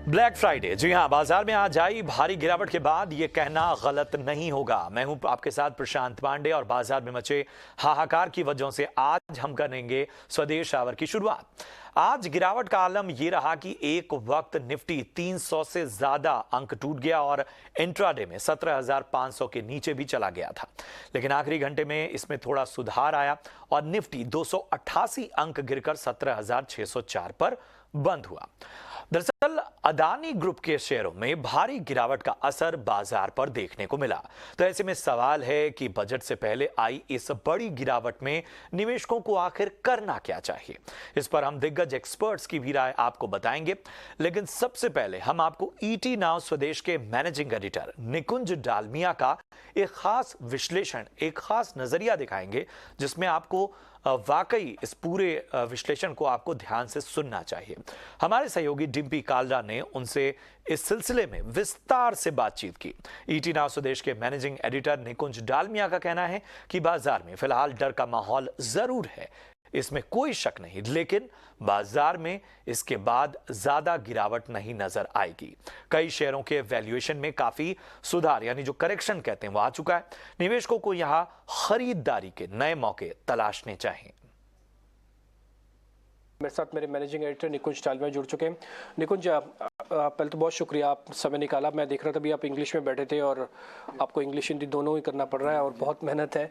Black Friday, जी हां, बाजार में आज आई भारी गिरावट के बाद ये कहना गलत नहीं होगा। मैं हूं आपके साथ प्रशांत पांडे और बाजार में मचे हाहाकार की वजहों से आज हम करेंगे स्वदेश आवर की शुरुआत। आज गिरावट का आलम यह रहा कि एक वक्त निफ्टी 300 से ज्यादा अंक टूट गया और इंट्राडे में 17,500 के नीचे भी चला गया था, लेकिन आखिरी घंटे में इसमें थोड़ा सुधार आया और निफ्टी 288 अंक गिरकर 17,604 पर बंद हुआ। दरअसल अदानी ग्रुप के शेयरों में भारी गिरावट का असर बाजार पर देखने को मिला। तो ऐसे में सवाल है कि बजट से पहले आई इस बड़ी गिरावट में निवेशकों को आखिर करना क्या चाहिए। इस पर हम दिग्गज एक्सपर्ट्स की भी राय आपको बताएंगे, लेकिन सबसे पहले हम आपको ईटी नाउ स्वदेश के मैनेजिंग एडिटर निकुंज डालमिया का एक खास विश्लेषण, एक खास नजरिया दिखाएंगे, जिसमें आपको वाकई इस पूरे विश्लेषण को आपको ध्यान से सुनना चाहिए। हमारे सहयोगी डिम्पी कालरा ने उनसे इस सिलसिले में विस्तार से बातचीत की। ईटी नाउ स्वदेश के मैनेजिंग एडिटर निकुंज डालमिया का कहना है कि बाजार में फिलहाल डर का माहौल जरूर है, इसमें कोई शक नहीं, लेकिन बाजार में इसके बाद ज्यादा गिरावट नहीं नजर आएगी। कई शेयरों के वैल्यूएशन में काफी सुधार, यानी जो करेक्शन कहते हैं, वो आ चुका है। निवेशकों को यहां खरीदारी के नए मौके तलाशने चाहिए। मेरे साथ मेरे मैनेजिंग एडिटर निकुंज डालमिया जुड़ चुके हैं। निकुंज, पहले तो बहुत शुक्रिया, आप समय निकाला। मैं देख रहा था अभी आप इंग्लिश में बैठे थे और आपको इंग्लिश हिंदी दोनों ही करना पड़ रहा है और बहुत मेहनत है।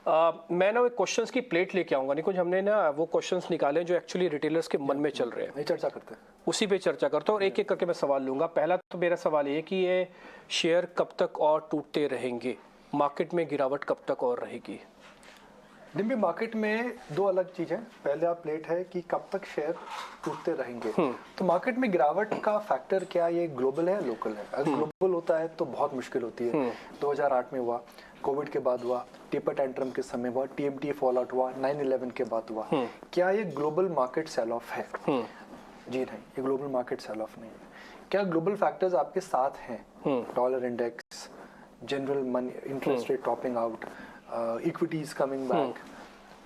मैं ना एक क्वेश्चंस की प्लेट लेके आऊँगा। निकुंज, हमने ना वो क्वेश्चंस निकाले जो एक्चुअली रिटेलर्स के मन में चल रहे हैं, चर्चा करते हैं, उसी पे चर्चा करता हूँ और एक एक करके मैं सवाल लूँगा। पहला तो मेरा सवाल ये कि ये शेयर कब तक और टूटते रहेंगे, मार्केट में गिरावट कब तक और रहेगी? डिम्बी, मार्केट में दो अलग चीजें। पहले आप प्लेट है कि कब तक शेयर टूटते रहेंगे। तो मार्केट में गिरावट का फैक्टर क्या, ये ग्लोबल है लोकल है? अगर ग्लोबल होता है तो बहुत मुश्किल होती है। 2008 में हुआ, कोविड के बाद हुआ, टेपर टैंट्रम के समय हुआ, टीएमटी फॉल आउट हुआ, 9/11 के बाद हुआ। क्या ये ग्लोबल मार्केट सेल ऑफ है? जी नहीं, ये ग्लोबल मार्केट सेल ऑफ नहीं है। क्या ग्लोबल फैक्टर्स आपके साथ हैं? Dollar index, general money, interest rate topping out, equities coming back,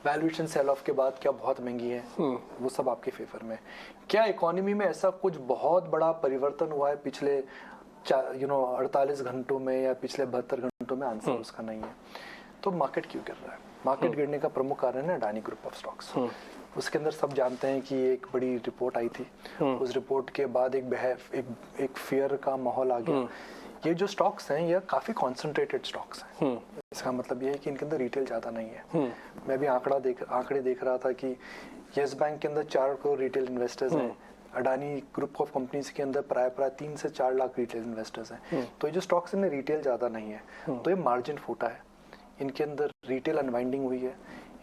valuation sell off के बाद क्या बहुत महंगी है, वो सब आपके फेवर में। क्या इकोनॉमी में ऐसा कुछ बहुत बड़ा परिवर्तन हुआ है पिछले 48 घंटों में या पिछले 72 घंटों में? आंसर उसका नहीं है। तो मार्केट क्यों गिर रहा है? मार्केट गिरने का प्रमुख कारण है अडानी ग्रुप ऑफ स्टॉक्स। उसके अंदर सब जानते हैं कि एक बड़ी रिपोर्ट आई थी, उस रिपोर्ट के बाद एक फियर का माहौल आ गया। ये जो स्टॉक्स हैं ये काफी कॉन्सेंट्रेटेड स्टॉक्स हैं। इसका मतलब ये है कि इनके अंदर रिटेल ज्यादा नहीं है। मैं भी आंकड़े देख रहा था कि यस बैंक के अंदर 4 करोड़ रिटेल इन्वेस्टर्स हैं। अडानी ग्रुप ऑफ कंपनीज के अंदर प्राय 3 से 4 लाख रिटेल इन्वेस्टर्स हैं। तो ये जो स्टॉक्स इनमें रिटेल ज्यादा नहीं है, तो ये मार्जिन फूटा है, इनके अंदर रिटेल अनवाइंडिंग हुई है,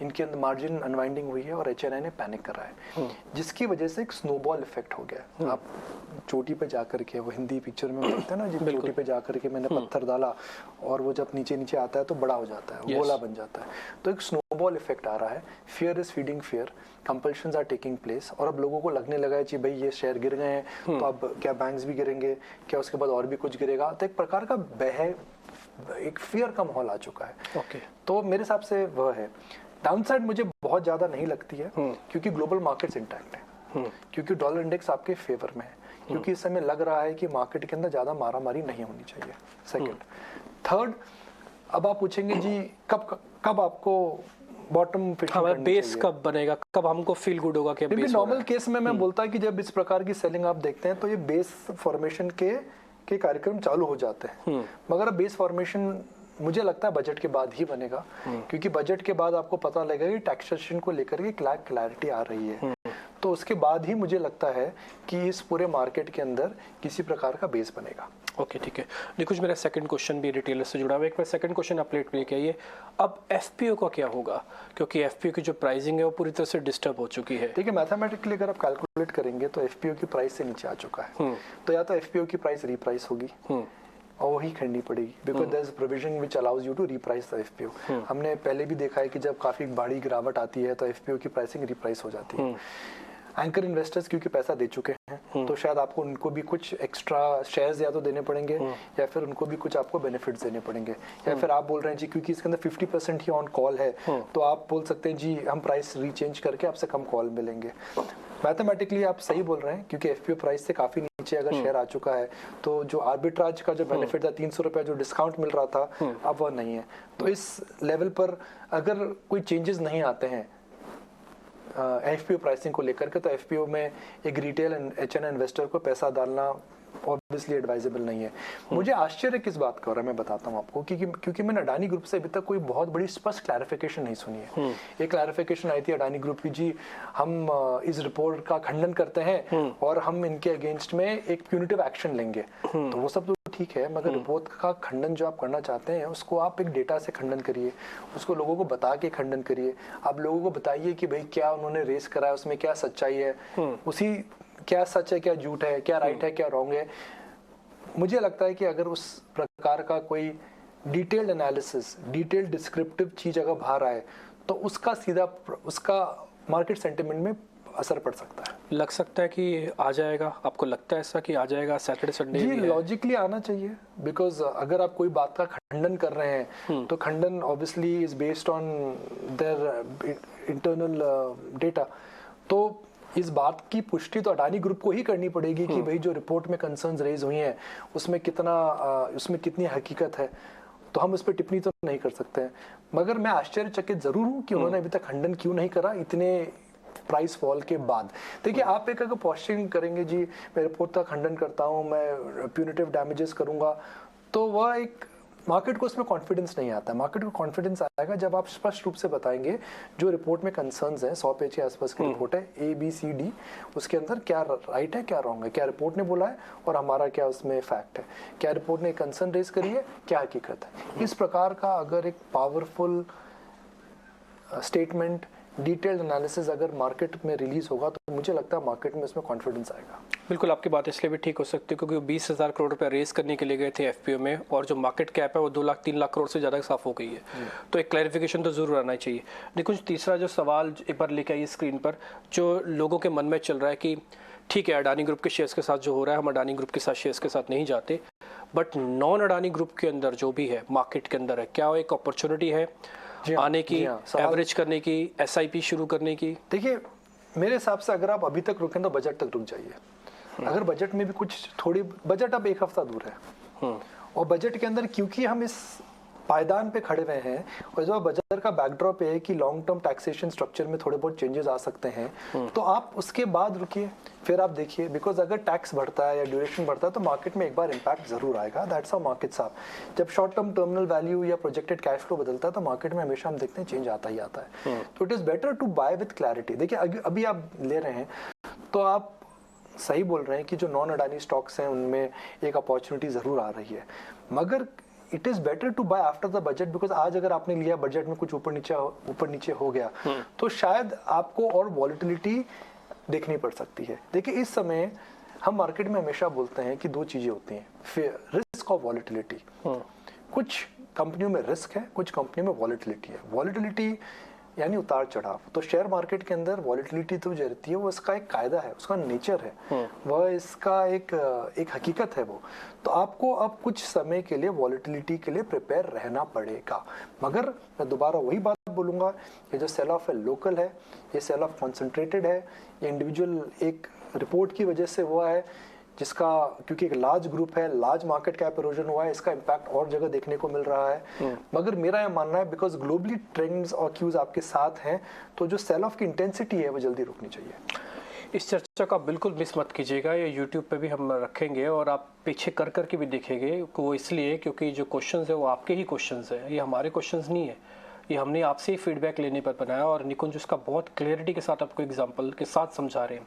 इनके अंदर मार्जिन अनवाइंडिंग हुई है और एचएनआई ने पैनिक करा है, जिसकी वजह से एक स्नोबॉल इफेक्ट हो गया। आप चोटी पे जाकर के, वो हिंदी पिक्चर में बोलते हैं ना, जिस चोटी पे जाकर के मैंने पत्थर डाला और वो जब नीचे नीचे आता है तो बड़ा हो जाता है, गोला बन जाता है। तो एक स्नोबॉल इफेक्ट आ रहा है। Fear is feeding fear, compulsions are taking place, और अब लोगों को लगने लगा है कि भाई ये शेयर गिर गए हैं तो अब क्या बैंक्स भी गिरेंगे, क्या उसके बाद और भी कुछ गिरेगा? तो एक प्रकार का एक फियर का माहौल आ चुका है। तो मेरे हिसाब से वह है। डाउनसाइड मुझे बहुत ज्यादा नहीं लगती है, क्योंकि ग्लोबल मार्केट्स इंटैक्ट है, क्योंकि डॉलर इंडेक्स आपके फेवर में है, क्योंकि इस समय लग रहा है कि मार्केट के अंदर ज्यादा मारामारी नहीं होनी चाहिए। सेकंड, थर्ड, अब आप पूछेंगे जी कब आपको बॉटम फिशिंग बेस कब बनेगा, कब हमको फील गुड होगा कि बेस? नॉर्मल केस में मैं बोलता है कि जब इस प्रकार की सेलिंग आप देखते हैं तो ये बेस फॉर्मेशन के कार्यक्रम चालू हो जाते हैं। मगर बेस फॉर्मेशन मुझे लगता है बजट के बाद ही बनेगा, क्योंकि बजट के बाद आपको पता लगेगा कि टैक्सेशन को लेकर के क्लैरिटी आ रही है। तो उसके बाद ही मुझे लगता है कि इस पूरे मार्केट के अंदर किसी प्रकार का बेस बनेगा। ओके, ठीक है। निकुंज, मेरा सेकंड क्वेश्चन भी रिटेलर से जुड़ा हुआ है। एक बार सेकंड क्वेश्चन आप प्लेट पे लेके आइए। अब एफपीओ का क्या होगा, क्योंकि एफपीओ की जो प्राइसिंग है वो पूरी तरह से डिस्टर्ब हो चुकी है। देखिए, मैथमेटिकली अगर आप कैलकुलेट करेंगे तो एफपीओ की प्राइस से नीचे आ चुका है। तो या तो एफपीओ की प्राइस रीप्राइस होगी और वही खरीदनी पड़ेगी, because there is provision which allows you to reprice the FPO. हमने पहले भी देखा है कि जब काफी बड़ी गिरावट आती है तो एफपीओ की प्राइसिंग रीप्राइस हो जाती है। एंकर इन्वेस्टर्स क्योंकि पैसा दे चुके हैं तो शायद आपको उनको भी कुछ एक्स्ट्रा शेयर्स या तो देने पड़ेंगे या फिर उनको भी कुछ आपको बेनिफिट्स देने पड़ेंगे, या फिर आप बोल रहे हैं जी क्योंकि इसके अंदर 50% ही ऑन कॉल है तो आप बोल सकते हैं जी हम प्राइस रीचेंज करके आपसे कम कॉल मिलेंगे। मैथमेटिकली आप सही बोल रहे हैं क्योंकि एफपीओ प्राइस से काफी नीचे अगर शेयर आ चुका है तो जो आर्बिट्राज का जो बेनिफिट था 300 रुपये जो डिस्काउंट मिल रहा था अब वह नहीं है। तो इस लेवल पर अगर कोई चेंजेस नहीं आते हैं एफपीओ प्राइसिंग को लेकर के, तो एफपीओ में एक रिटेल एचएन इन्वेस्टर को पैसा डालना ऑब्वियसली एडवाइजेबल नहीं है। मुझे आश्चर्य किस बात का हो रहा है मैं बताता हूँ आपको, क्योंकि मैंने अडानी ग्रुप से अभी तक कोई बहुत बड़ी स्पष्ट क्लैरिफिकेशन नहीं सुनी है। एक क्लैरिफिकेशन आई थी अडानी ग्रुप की, जी हम इस रिपोर्ट का खंडन करते हैं और हम इनके अगेंस्ट में एक प्यूनिटिव एक्शन लेंगे। तो वो सब तो ठीक है, मगर रिपोर्ट का खंडन जो आप करना चाहते हैं उसको आप एक डेटा से खंडन करिए, उसको लोगों को बता के खंडन करिए। आप लोगों को बताइए कि भाई क्या उन्होंने रेस करा है, उसमें क्या सच्चाई है, उसी क्या सच है क्या झूठ है, क्या राइट है क्या रॉन्ग है। मुझे लगता है कि अगर उस प्रकार का कोई डिटेल्ड एनालिसिस, डिटेल्ड डिस्क्रिप्टिव चीज अगर बाहर आए तो उसका सीधा उसका मार्केट सेंटिमेंट में असर पड़ सकता है। लग सकता है कि आ जाएगा, आपको लगता है ऐसा कि आ जाएगा सैटरडे संडे? जी लॉजिकली आना चाहिए, बिकॉज अगर आप कोई बात का खंडन कर रहे हैं तो खंडन obviously is based on their internal data. तो इस बात की पुष्टि तो अडानी ग्रुप को ही करनी पड़ेगी कि भाई जो रिपोर्ट में कंसर्न्स रेज हुई हैं उसमें कितनी हकीकत है। तो हम उस पर टिप्पणी तो नहीं कर सकते हैं, मगर मैं आश्चर्यचकित जरूर हूँ कि उन्होंने अभी तक खंडन क्यों नहीं करा इतने प्राइस फॉल के बाद। देखिए आप एक अगर पोस्टिंग करेंगे, जी मैं रिपोर्ट का खंडन करता हूँ, मैं प्यूनिटिव डैमेजेस करूंगा, तो वह एक मार्केट को उसमें कॉन्फिडेंस नहीं आता है। मार्केट को कॉन्फिडेंस आएगा जब आप स्पष्ट रूप से बताएंगे जो रिपोर्ट में कंसर्न्स हैं, 100 पेज के आसपास की रिपोर्ट है, ABCD, उसके अंदर क्या राइट है क्या रॉन्ग है, क्या रिपोर्ट ने बोला है और हमारा क्या उसमें फैक्ट है, क्या रिपोर्ट ने कंसर्न रेज करी है, क्या हकीकत है। इस प्रकार का अगर एक पावरफुल स्टेटमेंट, डिटेल्ड एनालिसिस अगर मार्केट में रिलीज होगा तो मुझे लगता है मार्केट में इसमें कॉन्फिडेंस आएगा। बिल्कुल, आपकी बात इसलिए भी ठीक हो सकती है क्योंकि वो 20,000 करोड़ रुपए रेस करने के लिए गए थे एफपीओ में, और जो मार्केट कैप है वो 2 लाख 3 लाख करोड़ से ज़्यादा साफ हो गई है। तो एक क्लैरिफिकेशन तो जरूर आना चाहिए। निकुंज, तीसरा जो सवाल एक बार लेके आइए स्क्रीन पर, जो लोगों के मन में चल रहा है कि ठीक है अडानी ग्रुप के शेयर्स के साथ जो हो रहा है, हम अडानी ग्रुप के साथ शेयर्स के साथ नहीं जाते, बट नॉन अडानी ग्रुप के अंदर जो भी है मार्केट के अंदर है, क्या एक अपॉर्चुनिटी है आने की, एवरेज करने की, SIP शुरू करने की? देखिए मेरे हिसाब से अगर आप अभी तक रुकें तो बजट तक रुक जाइए। अगर बजट में भी कुछ थोड़ी, बजट अब 1 हफ्ता दूर है और बजट के अंदर क्योंकि हम इस पायदान पे खड़े हुए हैं और जो बजट का बैकड्रॉप है कि लॉन्ग टर्म टैक्सेशन स्ट्रक्चर में थोड़े बहुत चेंजेस आ सकते हैं, तो आप उसके बाद रुकिए, फिर आप देखिए। बिकॉज अगर टैक्स बढ़ता है या ड्यूरेशन बढ़ता है तो मार्केट में एक बार इम्पैक्ट जरूर आएगा। That's how markets are. जब शॉर्ट टर्म टर्मिनल वैल्यू या प्रोजेक्टेड कैश फ्लो बदलता है तो मार्केट में हमेशा हम देखते हैं चेंज आता ही आता है। तो it is better to buy with clarity. देखिए अभी आप ले रहे हैं तो आप सही बोल रहे हैं कि जो नॉन अडानी स्टॉक्स हैं उनमें एक अपॉर्चुनिटी जरूर आ रही है, मगर it is better to buy after the budget. Because आज अगर आपने लिया बजट में कुछ ऊपर नीचे हो गया तो शायद आपको और वॉलिटिलिटी देखनी पड़ सकती है। देखिए इस समय हम मार्केट में हमेशा बोलते हैं कि 2 चीजें होती हैं, रिस्क और वॉलिटिलिटी। कुछ कंपनियों में रिस्क है, कुछ कंपनियों में वॉलिटिलिटी है। वॉलिटिलिटी यानी उतार चढ़ाव। तो शेयर मार्केट के अंदर वॉलिटिलिटी तो जो रहती है वो इसका एक कायदा है, उसका नेचर है, वह इसका एक हकीकत है वो। तो आपको अब कुछ समय के लिए वॉलिटिलिटी के लिए प्रिपेयर रहना पड़ेगा। मगर मैं दोबारा वही बात बोलूंगा, ये जो सेल ऑफ है लोकल है, ये सेल ऑफ कॉन्सेंट्रेटेड है, ये इंडिविजुअल एक रिपोर्ट की वजह से हुआ है जिसका, क्योंकि एक लार्ज ग्रुप है, लार्ज मार्केट कैप इरोजन हुआ है, इसका इम्पैक्ट और जगह देखने को मिल रहा है। मगर मेरा यह मानना है बिकॉज ग्लोबली ट्रेंड्स और क्यूज आपके साथ हैं, तो जो सेल ऑफ की इंटेंसिटी है वो जल्दी रुकनी चाहिए। इस चर्चा का बिल्कुल मिस मत कीजिएगा, ये यूट्यूब पे भी हम रखेंगे और आप पीछे कर करके भी देखेंगे। वो इसलिए क्योंकि जो क्वेश्चंस है वो आपके ही क्वेश्चंस है, ये हमारे क्वेश्चंस नहीं है, ये हमने आपसे ही फीडबैक लेने पर बनाया और निकुंज उसका बहुत क्लियरिटी के साथ आपको एग्जांपल के साथ समझा रहे हैं।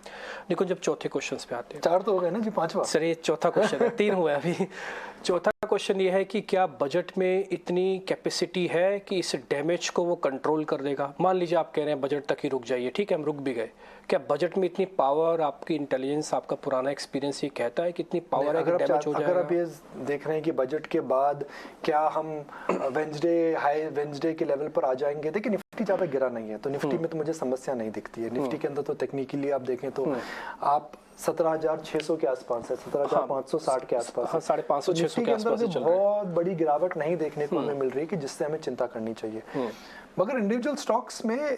निकुंज जब चौथे क्वेश्चंस पे आते हैं, 4 तो हो गए ना जी, 5वां सर ये चौथा क्वेश्चन है, 3 हुआ है अभी। चौथा क्वेश्चन ये है कि क्या बजट में इतनी कैपेसिटी है कि इस डैमेज को वो कंट्रोल कर देगा? मान लीजिए आप कह रहे हैं बजट तक ही रुक जाइए, ठीक है हम रुक भी गए, क्या बजट में इतनी पावर, आपकी इंटेलिजेंस, आपका पुराना एक्सपीरियंस ये कहता है कि इतनी पावर है कि डैमेज हो जाएगा? अगर आप ये देख रहे हैं कि बजट के बाद क्या हम वेंसडे के लेवल पर आ जाएंगे, देखिए निफ्टी ज्यादा गिरा नहीं है तो निफ्टी में तो मुझे समस्या नहीं दिखती है। निफ्टी के अंदर तो टेक्निकली आप देखें तो आप 17,600 के आसपास है, 17,560 के आसपास, 550-600 के आसपास चल रहा है। बहुत बड़ी गिरावट नहीं देखने को हमें मिल रही है कि जिससे हमें चिंता करनी चाहिए। मगर इंडिविजुअल स्टॉक्स में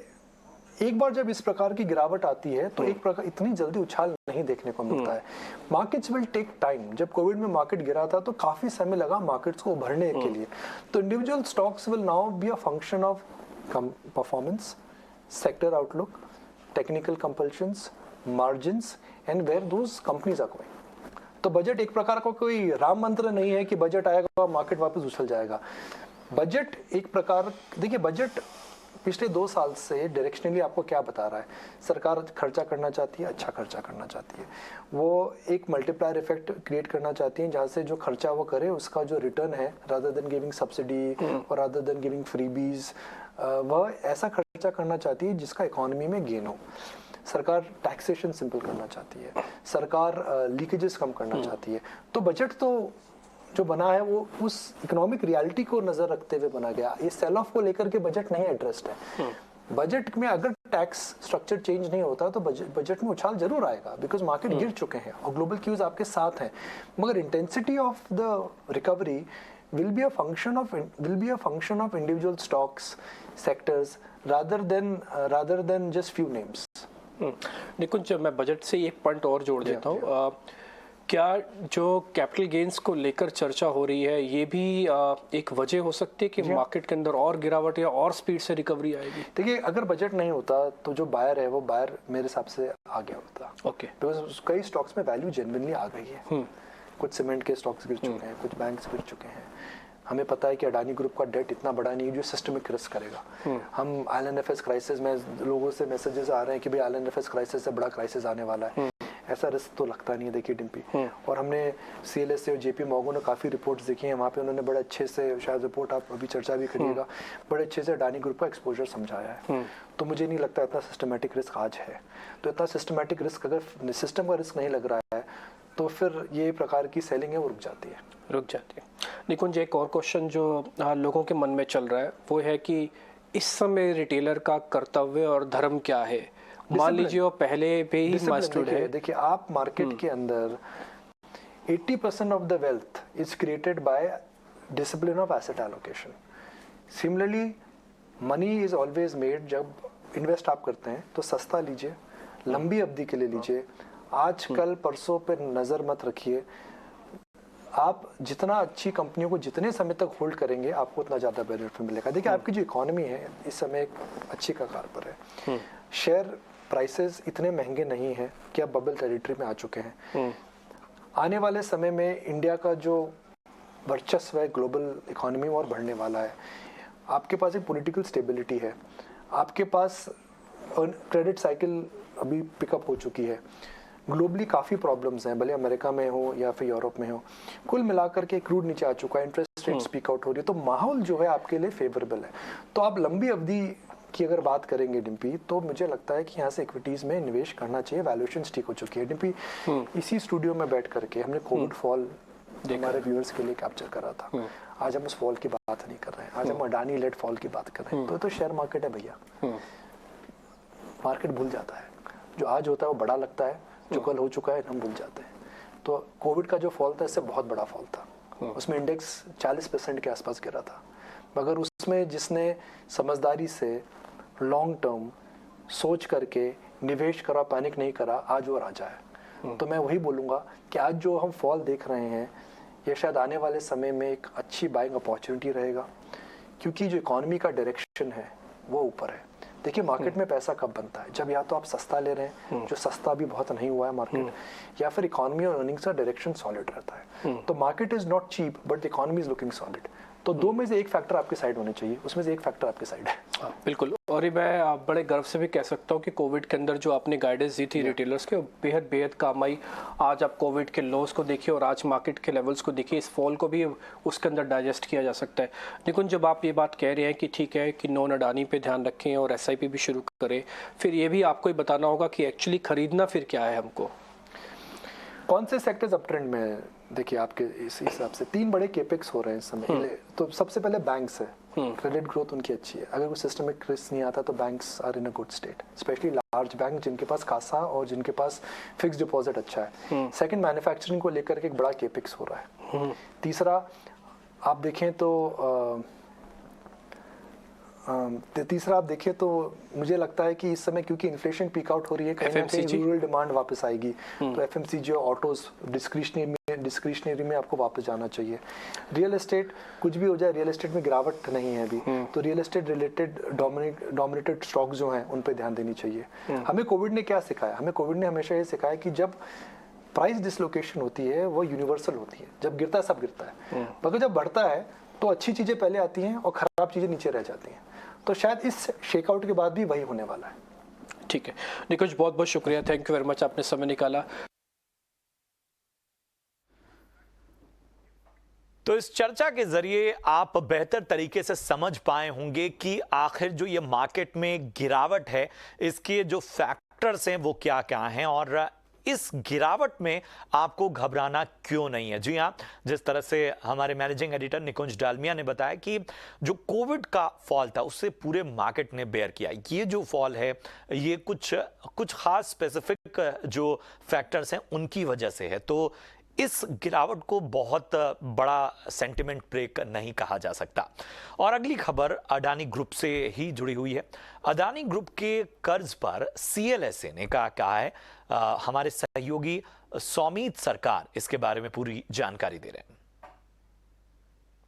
एक बार जब इस प्रकार की गिरावट आती है तो एक प्रकार इतनी जल्दी उछाल नहीं देखने को मिलता है। Markets will take time. जब कोविड में मार्केट गिरा था तो काफी समय लगा मार्केट्स को उभरने के लिए। तो individual stocks will now be a function of performance, sector outlook, technical compulsions, margins and where those companies are going. तो बजट एक प्रकार का कोई राम मंत्र नहीं है कि बजट आएगा और मार्केट वापस उछल जाएगा। बजट एक प्रकार, देखिए बजट पिछले 2 साल से डायरेक्शनली आपको क्या बता रहा है? सरकार खर्चा करना चाहती है, अच्छा खर्चा करना चाहती है, वो एक मल्टीप्लायर इफेक्ट क्रिएट करना चाहती है जहाँ से जो खर्चा वो करे उसका जो रिटर्न है, रादर देन गिविंग सब्सिडी और रादर देन गिविंग फ्रीबीज, वह ऐसा खर्चा करना चाहती है जिसका इकोनॉमी में गेन हो। सरकार टैक्सेशन सिंपल करना चाहती है, सरकार लीकेजेस कम करना चाहती है। तो बजट तो जो बना है वो उस इकोनॉमिक रियलिटी को नजर रखते हुए बना गया। ये सेल ऑफ को लेकर के बजट नहीं एड्रेस्ड है। बजट में अगर टैक्स स्ट्रक्चर चेंज नहीं होता तो बजट में उछाल जरूर आएगा, बिकॉज मार्केट गिर चुके हैं और ग्लोबल क्यूज आपके साथ हैं। मगर intensity of the recovery will be a function of individual stocks, sectors, rather than just few names. निकुंज, मैं बजट से एक पॉइंट और जोड़ देता हूँ। क्या जो कैपिटल गेन्स को लेकर चर्चा हो रही है ये भी एक वजह हो सकती है कि मार्केट के अंदर और गिरावट या और स्पीड से रिकवरी आएगी? देखिए, अगर बजट नहीं होता तो जो बायर है वो बायर मेरे हिसाब से आ गया होता। ओके, बिकॉज कई स्टॉक्स में वैल्यू जेन्युइनली आ गई है। कुछ सीमेंट के स्टॉक्स गिर चुके हैं, कुछ बैंक्स गिर चुके हैं। हमें पता है कि अडानी ग्रुप का डेट इतना बड़ा नहीं है जो सिस्टमिक रिस्क करेगा। हम IL&FS क्राइसिस में लोगों से मैसेजेस आ रहे हैं कि भाई IL&FS क्राइसिस से बड़ा क्राइसिस आने वाला है। ऐसा रिस्क तो लगता नहीं है। देखिए डिम्पी, और हमने CLSA और JP मॉर्गन ने काफ़ी रिपोर्ट्स देखी हैं, वहाँ पे उन्होंने बड़े अच्छे से, शायद रिपोर्ट आप अभी चर्चा भी करिएगा, बड़े अच्छे से अडानी ग्रुप का एक्सपोजर समझाया है। तो मुझे नहीं लगता इतना सिस्टमेटिक रिस्क आज है। तो इतना सिस्टमेटिक रिस्क, अगर सिस्टम का रिस्क नहीं लग रहा है तो फिर ये प्रकार की सेलिंग है वो रुक जाती है। निकुंज, एक और क्वेश्चन जो लोगों के मन में चल रहा है वो है कि इस समय रिटेलर का कर्तव्य और धर्म क्या है? मान लीजिए वो पहले पे ही मास्टर्ड है। देखिए, आप मार्केट के अंदर 80% of the wealth is created by discipline of asset allocation. Similarly money is always made, जब इन्वेस्ट आप करते हैं तो सस्ता लीजिए, लंबी अवधि के लिए लीजिए। आज कल परसों पे नजर मत रखिए। आप जितना अच्छी कंपनियों को जितने समय तक होल्ड करेंगे आपको उतना ज्यादा बेनिफिट मिलेगा। देखिए, आपकी जो इकोनॉमी है इस समय एक अच्छी कगार पर है। शेयर प्राइसेस इतने महंगे नहीं हैं कि अब बबल टेरिटरी में आ चुके हैं। आने वाले समय में इंडिया का जो वर्चस्व है ग्लोबल इकोनॉमी में और बढ़ने वाला है। आपके पास एक पॉलिटिकल स्टेबिलिटी है, आपके पास क्रेडिट साइकिल अभी पिकअप हो चुकी है। ग्लोबली काफ़ी प्रॉब्लम्स हैं, भले अमेरिका में हो या फिर यूरोप में हो। कुल मिलाकर के क्रूड नीचे आ चुका है, इंटरेस्ट रेट स्पीक आउट हो रही है, तो माहौल जो है आपके लिए फेवरेबल है। तो आप लंबी अवधि की अगर बात करेंगे डिम्पी, तो मुझे लगता है कि यहाँ से इक्विटीज़ में निवेश करना चाहिए। वैल्यूएशन ठीक हो चुकी है डिम्पी। इसी स्टूडियो में बैठ करके हमने कोविड फॉल हमारे व्यूअर्स के लिए कैप्चर करा था। आज हम उस फॉल की बात नहीं कर रहे हैं, आज हम अडानी लेड फॉल की बात कर रहे हैं। तो शेयर मार्केट है भैया, मार्केट भूल जाता है। जो आज होता है वो बड़ा लगता है, जो कल हो चुका है हम भूल जाते हैं। तो कोविड का जो फॉल था इससे बहुत बड़ा फॉल था। उसमें इंडेक्स 40% के आसपास गिरा था, मगर उसमें जिसने समझदारी से लॉन्ग टर्म सोच करके निवेश करा, पैनिक नहीं करा, आज वो राजा है। तो मैं वही बोलूँगा कि आज जो हम फॉल देख रहे हैं ये शायद आने वाले समय में एक अच्छी बाइंग अपॉर्चुनिटी रहेगा, क्योंकि जो इकोनॉमी का डायरेक्शन है वो ऊपर है। देखिए, मार्केट में पैसा कब बनता है? जब या तो आप सस्ता ले रहे हैं, जो सस्ता भी बहुत नहीं हुआ है मार्केट, या फिर इकोनॉमी और अर्निंग्स का डायरेक्शन सॉलिड रहता है। तो market is not cheap but the economy is looking solid. तो दो में से एक फैक्टर आपके साइड होने चाहिए, उसमें से एक फैक्टर आपके साइड है। बिल्कुल, और ये मैं बड़े गर्व से भी कह सकता हूँ कि कोविड के अंदर जो आपने गाइडेंस दी थी रिटेलर्स के, बेहद काम आई। आज आप कोविड के लॉस को देखिए और आज मार्केट के लेवल्स को देखिए, इस फॉल को भी उसके अंदर डाइजेस्ट किया जा सकता है। लेकिन जब आप ये बात कह रहे हैं कि ठीक है कि नॉन अडानी पे ध्यान रखें और SIP भी शुरू करें, फिर ये भी आपको ही बताना होगा कि एक्चुअली खरीदना फिर क्या है हमको, कौन से सेक्टर्स अप ट्रेंड में। देखिए, आपके इस हिसाब से 3 बड़े केपेक्स हो रहे हैं इस समय। तो सबसे पहले बैंक्स है, क्रेडिट ग्रोथ उनकी अच्छी है। अगर कोई सिस्टमिक रिस्क नहीं आता तो banks are in a good state, specially large bank जिनके पास खासा और जिनके पास फिक्स डिपॉजिट अच्छा है। सेकंड, मैन्युफैक्चरिंग को लेकर के एक बड़ा केपेक्स हो रहा है। तीसरा, आप देखें तो तीसरा आप देखिए तो मुझे लगता है कि इस समय क्योंकि इन्फ्लेशन पीक आउट हो रही है, कहीं ना कहीं रूरल डिमांड वापस आएगी, तो एफएमसीजी और ऑटोज डिस्क्रिशनरी में आपको वापस जाना चाहिए। रियल एस्टेट, कुछ भी हो जाए रियल एस्टेट में गिरावट नहीं है अभी, तो real estate related dominated stock जो हैं उन पर ध्यान देनी चाहिए। हमें कोविड ने क्या सिखाया? हमें कोविड ने हमेशा ये सिखाया कि जब प्राइस डिसलोकेशन होती है वो यूनिवर्सल होती है, जब गिरता है सब गिरता है, मगर जब बढ़ता है तो अच्छी चीजें पहले आती हैं और खराब चीजें नीचे रह जाती हैं। तो शायद इस शेकआउट के बाद भी वही होने वाला है। ठीक है निकुंज, बहुत बहुत शुक्रिया, थैंक यू वेरी मच, आपने समय निकाला। तो इस चर्चा के जरिए आप बेहतर तरीके से समझ पाए होंगे कि आखिर जो ये मार्केट में गिरावट है इसके जो फैक्टर्स हैं वो क्या क्या हैं और इस गिरावट में आपको घबराना क्यों नहीं है। जी हाँ, जिस तरह से हमारे मैनेजिंग एडिटर निकुंज डालमिया ने बताया कि जो कोविड का फॉल था उससे पूरे मार्केट ने बेयर किया। ये जो फॉल है ये कुछ खास स्पेसिफिक जो फैक्टर्स हैं उनकी वजह से है। तो इस गिरावट को बहुत बड़ा सेंटिमेंट ब्रेक नहीं कहा जा सकता। और अगली खबर अडानी ग्रुप से ही जुड़ी हुई है। अडानी ग्रुप के कर्ज पर सीएलएसए ने कहा है। हमारे सहयोगी सौमीत सरकार इसके बारे में पूरी जानकारी दे रहे हैं।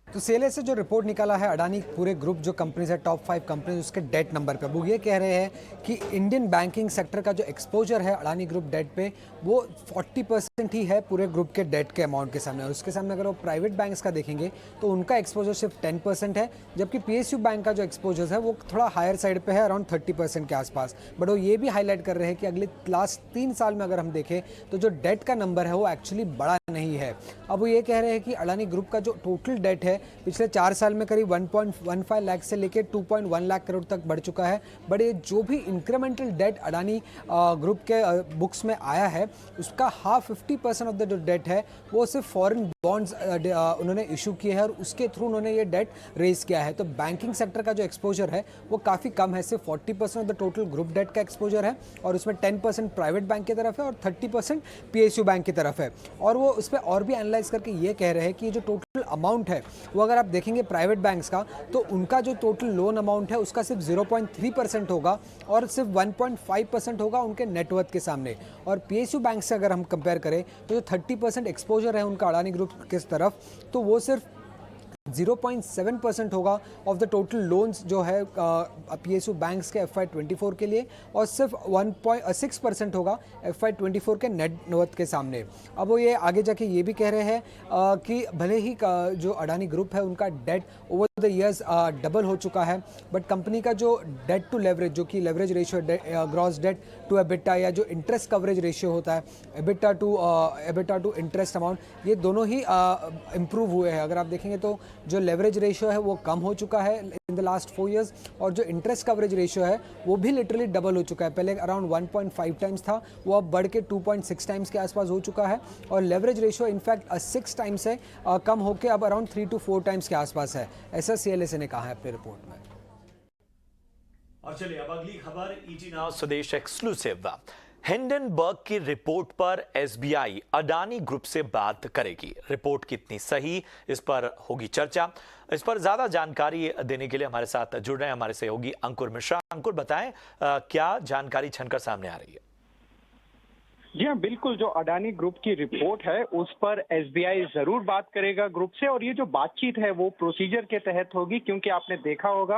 तो सीएलएसए जो रिपोर्ट निकाला है अडानी पूरे ग्रुप जो कंपनीज है टॉप 5 कंपनीज उसके डेट नंबर पे, वो ये कह रहे हैं कि इंडियन बैंकिंग सेक्टर का जो एक्सपोजर है अडानी ग्रुप डेट पे वो 40% ही है पूरे ग्रुप के डेट के अमाउंट के सामने। और उसके सामने अगर वो प्राइवेट बैंक्स का देखेंगे तो उनका एक्सपोजर सिर्फ 10% है, जबकि पीएसयू बैंक का जो एक्सपोजर है वो थोड़ा हायर साइड पे है, अराउंड 30% के आसपास। बट वो ये भी हाईलाइट कर रहे हैं कि अगले लास्ट 3 साल में अगर हम देखें तो जो डेट का नंबर है वो एक्चुअली बड़ा नहीं है। अब वो ये कह रहे हैं कि अडानी ग्रुप का जो टोटल डेट है पिछले 4 साल में करीब 1.15 लाख से लेकर 2.1 लाख करोड़ तक बढ़ चुका है। बट ये जो भी इंक्रीमेंटल डेट अडानी ग्रुप के बुक्स में आया है उसका 50% ऑफ द जो डेट है वो सिर्फ फॉरेन बॉन्ड्स उन्होंने इशू किए हैं और उसके थ्रू उन्होंने ये डेट रेज किया है। तो बैंकिंग सेक्टर का जो एक्सपोजर है वो काफ़ी कम है, सिर्फ 40% of the total group debt का एक्सपोजर है और उसमें 10% प्राइवेट बैंक की तरफ है और 30% पीएसयू बैंक की तरफ है। और वो उस पर और भी एनालाइज करके ये कह रहे हैं कि ये जो टोटल अमाउंट है वो अगर आप देखेंगे प्राइवेट बैंक्स का तो उनका जो टोटल लोन अमाउंट है उसका सिर्फ 0.3% होगा और सिर्फ 1.5% होगा उनके नेटवर्थ के सामने। और पीएसयू बैंक से अगर हम कंपेयर करें तो जो 30% एक्सपोजर है उनका अडानी ग्रुप की तरफ तो वो सिर्फ 0.7% होगा ऑफ द टोटल लोन्स जो है पीएसयू बैंक्स के FY24 के लिए और सिर्फ 1.6% होगा FY24 के नेटवर्थ के सामने। अब वो ये आगे जाके ये भी कह रहे हैं कि भले ही जो अडानी ग्रुप है उनका debt over the years double हो चुका है, बट कंपनी का जो डेट टू लेवरेज जो कि leverage ratio gross debt to EBITDA या जो इंटरेस्ट कवरेज रेशियो होता है एबिटा टू इंटरेस्ट अमाउंट, ये दोनों ही इम्प्रूव हुए हैं। अगर आप देखेंगे तो जो लेवरेज रेशियो है वो कम हो चुका है इन द लास्ट 4 इयर्स और जो इंटरेस्ट कवरेज रेशियो है वो भी लिटरली डबल हो चुका है। पहले अराउंड 1.5 टाइम्स था, वो अब बढ़ के 2.6 टाइम्स के आसपास हो चुका है और लेवरेज रेशियो इनफैक्ट 6 टाइम्स है कम होकर अब अराउंड 3 to 4 टाइम्स के आसपास है, ऐसा सीएलएसए ने कहा है अपनी रिपोर्ट में। और चलिए अब अगली खबर ईटी नाउ स्वदेश एक्सक्लूसिव। हिंडनबर्ग की रिपोर्ट पर एसबीआई अडानी ग्रुप से बात करेगी। रिपोर्ट कितनी सही, इस पर होगी चर्चा। इस पर ज्यादा जानकारी देने के लिए हमारे साथ जुड़ रहे हैं हमारे सहयोगी अंकुर मिश्रा। अंकुर, बताएं क्या जानकारी छनकर सामने आ रही है? जी हाँ, बिल्कुल। जो अडानी ग्रुप की रिपोर्ट है उस पर एसबीआई जरूर बात करेगा ग्रुप से और ये जो बातचीत है वो प्रोसीजर के तहत होगी, क्योंकि आपने देखा होगा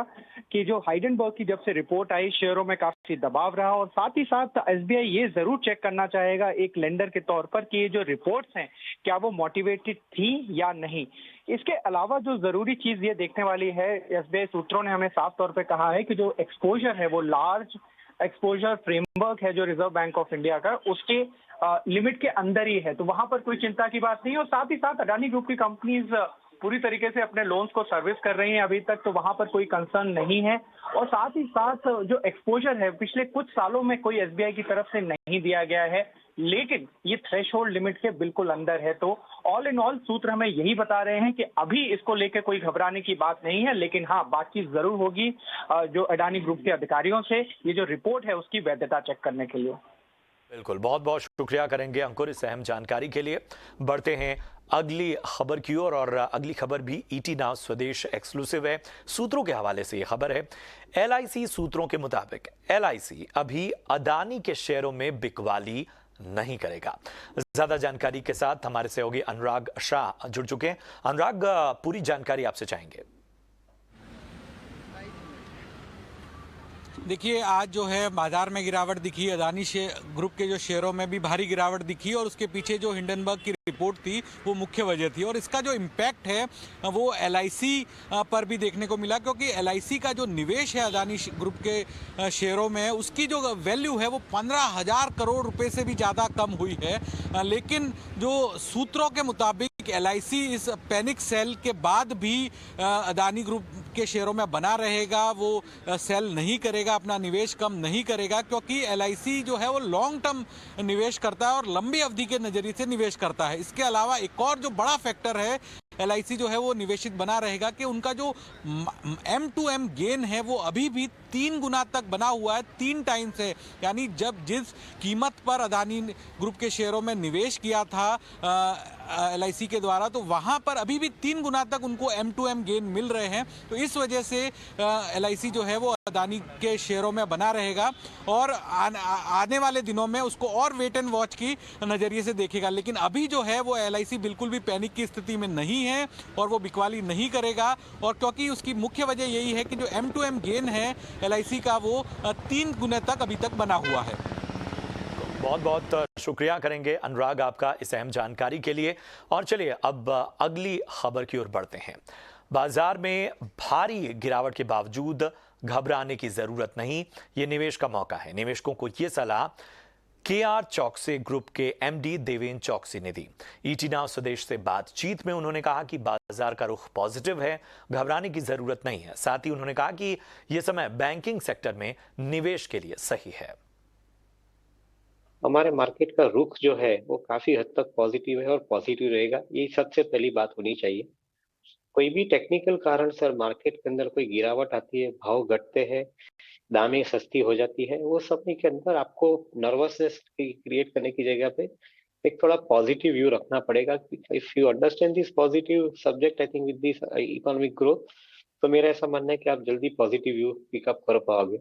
कि जो हाइडेनबर्ग की जब से रिपोर्ट आई शेयरों में काफी दबाव रहा और साथ ही साथ एसबीआई ये जरूर चेक करना चाहेगा एक लेंडर के तौर पर कि ये जो रिपोर्ट्स हैं क्या वो मोटिवेटेड थी या नहीं। इसके अलावा जो जरूरी चीज ये देखने वाली है, एसबीआई सूत्रों ने हमें साफ तौर पर कहा है कि जो एक्सपोजर है वो लार्ज एक्सपोजर फ्रेमवर्क है जो रिजर्व बैंक ऑफ इंडिया का, उसके लिमिट के अंदर ही है, तो वहां पर कोई चिंता की बात नहीं। और साथ ही साथ अडानी ग्रुप की कंपनीज पूरी तरीके से अपने लोन्स को सर्विस कर रही हैं अभी तक, तो वहां पर कोई कंसर्न नहीं है। और साथ ही साथ जो एक्सपोजर है पिछले कुछ सालों में कोई एसबीआई की तरफ से नहीं दिया गया है, लेकिन ये थ्रेशोल्ड लिमिट के बिल्कुल अंदर है। तो ऑल इन ऑल सूत्र हमें यही बता रहे हैं कि अभी इसको लेकर कोई घबराने की बात नहीं है, लेकिन हाँ बातचीत जरूर होगी जो अडानी ग्रुप के अधिकारियों से ये जो रिपोर्ट है उसकी वैधता चेक करने के लिए। बिल्कुल, बहुत बहुत शुक्रिया करेंगे अंकुर इस अहम जानकारी के लिए। बढ़ते हैं अगली खबर की ओर, और अगली खबर भी ईटी नाउ स्वदेश एक्सक्लूसिव है। सूत्रों के हवाले से यह खबर है। एलआईसी सूत्रों के मुताबिक एलआईसी अभी अदानी के शेयरों में बिकवाली नहीं करेगा। ज्यादा जानकारी के साथ हमारे सहयोगी अनुराग शाह जुड़ चुके हैं। अनुराग, पूरी जानकारी आपसे चाहेंगे। देखिए, आज जो है बाजार में गिरावट दिखी, अदानी ग्रुप के जो शेयरों में भी भारी गिरावट दिखी और उसके पीछे जो हिंडनबर्ग की रिपोर्ट थी वो मुख्य वजह थी। और इसका जो इम्पैक्ट है वो एलआईसी पर भी देखने को मिला, क्योंकि एलआईसी का जो निवेश है अदानी ग्रुप के शेयरों में, उसकी जो वैल्यू है वो 15,000 करोड़ रुपए से भी ज़्यादा कम हुई है। लेकिन जो सूत्रों के मुताबिक एलआईसी इस पैनिक सेल के बाद भी अदानी ग्रुप के शेयरों में बना रहेगा, वो सेल नहीं करेगा, अपना निवेश कम नहीं करेगा, क्योंकि एलआईसी जो है वो लॉन्ग टर्म निवेश करता है और लंबी अवधि के नजरिए से निवेश करता है। इसके अलावा एक और जो बड़ा फैक्टर है, एलआईसी जो है वो निवेशित बना रहेगा कि उनका जो M2M गेन है वो अभी भी 3 गुना तक बना हुआ है, 3 टाइम से। यानी जब जिस कीमत पर अदानी ग्रुप के शेयरों में निवेश किया था एलआईसी के द्वारा, तो वहां पर अभी भी 3 गुना तक उनको M2M गेन मिल रहे हैं। तो इस वजह से एलआईसी जो है वो अदानी के शेयरों में बना रहेगा और आने वाले दिनों में उसको और वेट एंड वॉच की नजरिए से देखेगा। लेकिन अभी जो है वो एलआईसी बिल्कुल भी पैनिक की स्थिति में नहीं है और वो बिकवाली नहीं करेगा। और क्योंकि उसकी मुख्य वजह यही है कि जो M2M गेन है एलआईसी का वो 3 गुने तक अभी तक बना हुआ है। बहुत बहुत शुक्रिया करेंगे अनुराग आपका इस अहम जानकारी के लिए। और चलिए अब अगली खबर की ओर बढ़ते हैं। बाजार में भारी गिरावट के बावजूद घबराने की जरूरत नहीं, ये निवेश का मौका है। निवेशकों को ये सलाह KR चौकसी ग्रुप के MD देवेंद्र चौकसी ने दी। ईटी नाउ स्वदेश से बातचीत में उन्होंने कहा कि बाजार का रुख पॉजिटिव है, घबराने की जरूरत नहीं है। साथ ही उन्होंने कहा कि यह समय बैंकिंग सेक्टर में निवेश के लिए सही है। हमारे मार्केट का रुख जो है वो काफी हद तक पॉजिटिव है और पॉजिटिव रहेगा, ये सबसे पहली बात होनी चाहिए। कोई भी टेक्निकल कारण से मार्केट के अंदर कोई गिरावट आती है, भाव घटते हैं, दामें सस्ती हो जाती है, वो सब के अंदर आपको नर्वसनेस क्रिएट करने की जगह पे एक थोड़ा पॉजिटिव व्यू रखना पड़ेगा। If you understand this positive subject, I think with this economic growth, तो मेरा ऐसा मानना है कि आप जल्दी पॉजिटिव व्यू पिकअप कर पाओगे।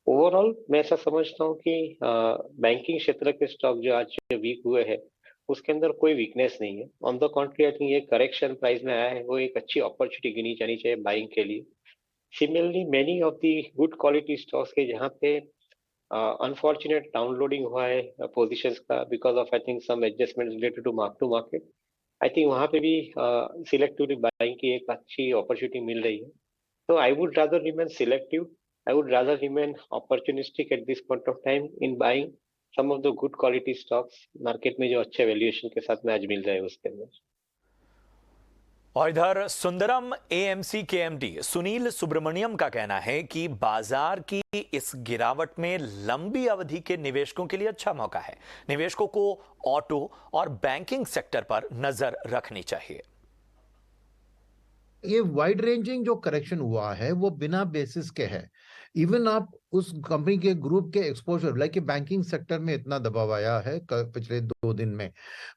ओवरऑल मैं ऐसा समझता हूँ कि बैंकिंग क्षेत्र के स्टॉक जो आज वीक हुए हैं उसके अंदर कोई वीकनेस नहीं है। ऑन द कॉन्ट्री, आई थिंक ये करेक्शन प्राइस में आया है, वो एक अच्छी अपॉर्चुनिटी गिनी जानी चाहिए बाइंग के लिए। Similarly many of the good quality stocks के जहाँ पे अनफॉर्चुनेट डाउनलोडिंग हुआ है पोजीशंस का because of I think some adjustment related to market, I think वहाँ पे भी सिलेक्टिव बाइंग की एक अच्छी अपॉर्चुनिटी मिल रही है। तो I would rather remain selective, I would rather remain opportunistic at this point of time in buying some of the good quality stocks market में जो अच्छे वैल्यूएशन के साथ में आज मिल रहे हैं उसके अंदर। और इधर सुंदरम AMC के MD सुनील सुब्रमण्यम का कहना है कि बाजार की इस गिरावट में लंबी अवधि के निवेशकों के लिए अच्छा मौका है। निवेशकों को ऑटो और बैंकिंग सेक्टर पर नजर रखनी चाहिए। ये वाइड रेंजिंग जो करेक्शन हुआ है वो बिना बेसिस के है। इवन आप उस कंपनी के ग्रुप के एक्सपोजर लाइक बैंकिंग सेक्टर में इतना दबाव आया है पिछले 2 दिन में,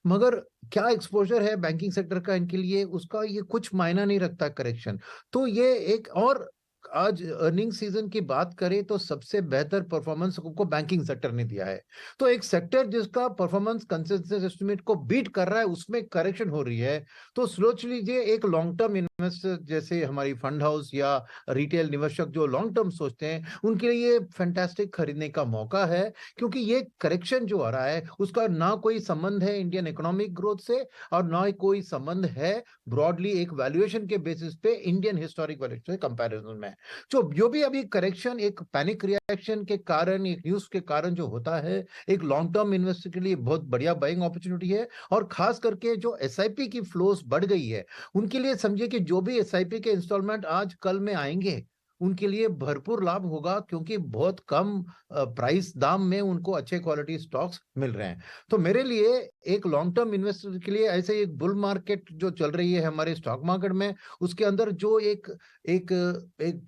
मगर क्या एक्सपोजर है बैंकिंग सेक्टर का इनके लिए, उसका ये कुछ मायना नहीं रखता करेक्शन। तो ये एक और आज अर्निंग सीजन की बात करें तो सबसे बेहतर परफॉर्मेंस को बैंकिंग सेक्टर ने दिया है। तो एक सेक्टर जिसका परफॉर्मेंस कंसेंसस एस्टिमेट को बीट कर रहा है उसमें करेक्शन हो रही है, तो सोच लीजिए एक लॉन्ग टर्म इन्वेस्टर जैसे हमारी फंड हाउस या रिटेल निवेशक जो लॉन्ग टर्म सोचते हैं उनके लिए फैंटास्टिक खरीदने का मौका है, क्योंकि ये करेक्शन जो आ रहा है उसका ना कोई संबंध है इंडियन इकोनॉमिक ग्रोथ से और ना ही कोई संबंध है ब्रॉडली एक वैल्यूएशन के बेसिस पे इंडियन हिस्टोरिक वैल्यूएशन कंपैरिजन में। जो भी अभी करेक्शन एक पैनिक रिएक्शन के कारण, एक न्यूज के कारण जो होता है, एक लॉन्ग टर्म इन्वेस्टर के लिए बहुत बढ़िया बाइंग अपॉर्चुनिटी है। और खास करके जो एसआईपी की फ्लोस बढ़ गई है उनके लिए समझिए कि जो भी एसआईपी के इंस्टॉलमेंट आज कल में आएंगे उनके लिए भरपूर लाभ होगा, क्योंकि बहुत कम प्राइस दाम में उनको अच्छे क्वालिटी स्टॉक्स मिल रहे हैं। तो मेरे लिए एक लॉन्ग टर्म इन्वेस्टर के लिए ऐसे एक बुल मार्केट जो चल रही है हमारे स्टॉक मार्केट में, उसके अंदर जो एक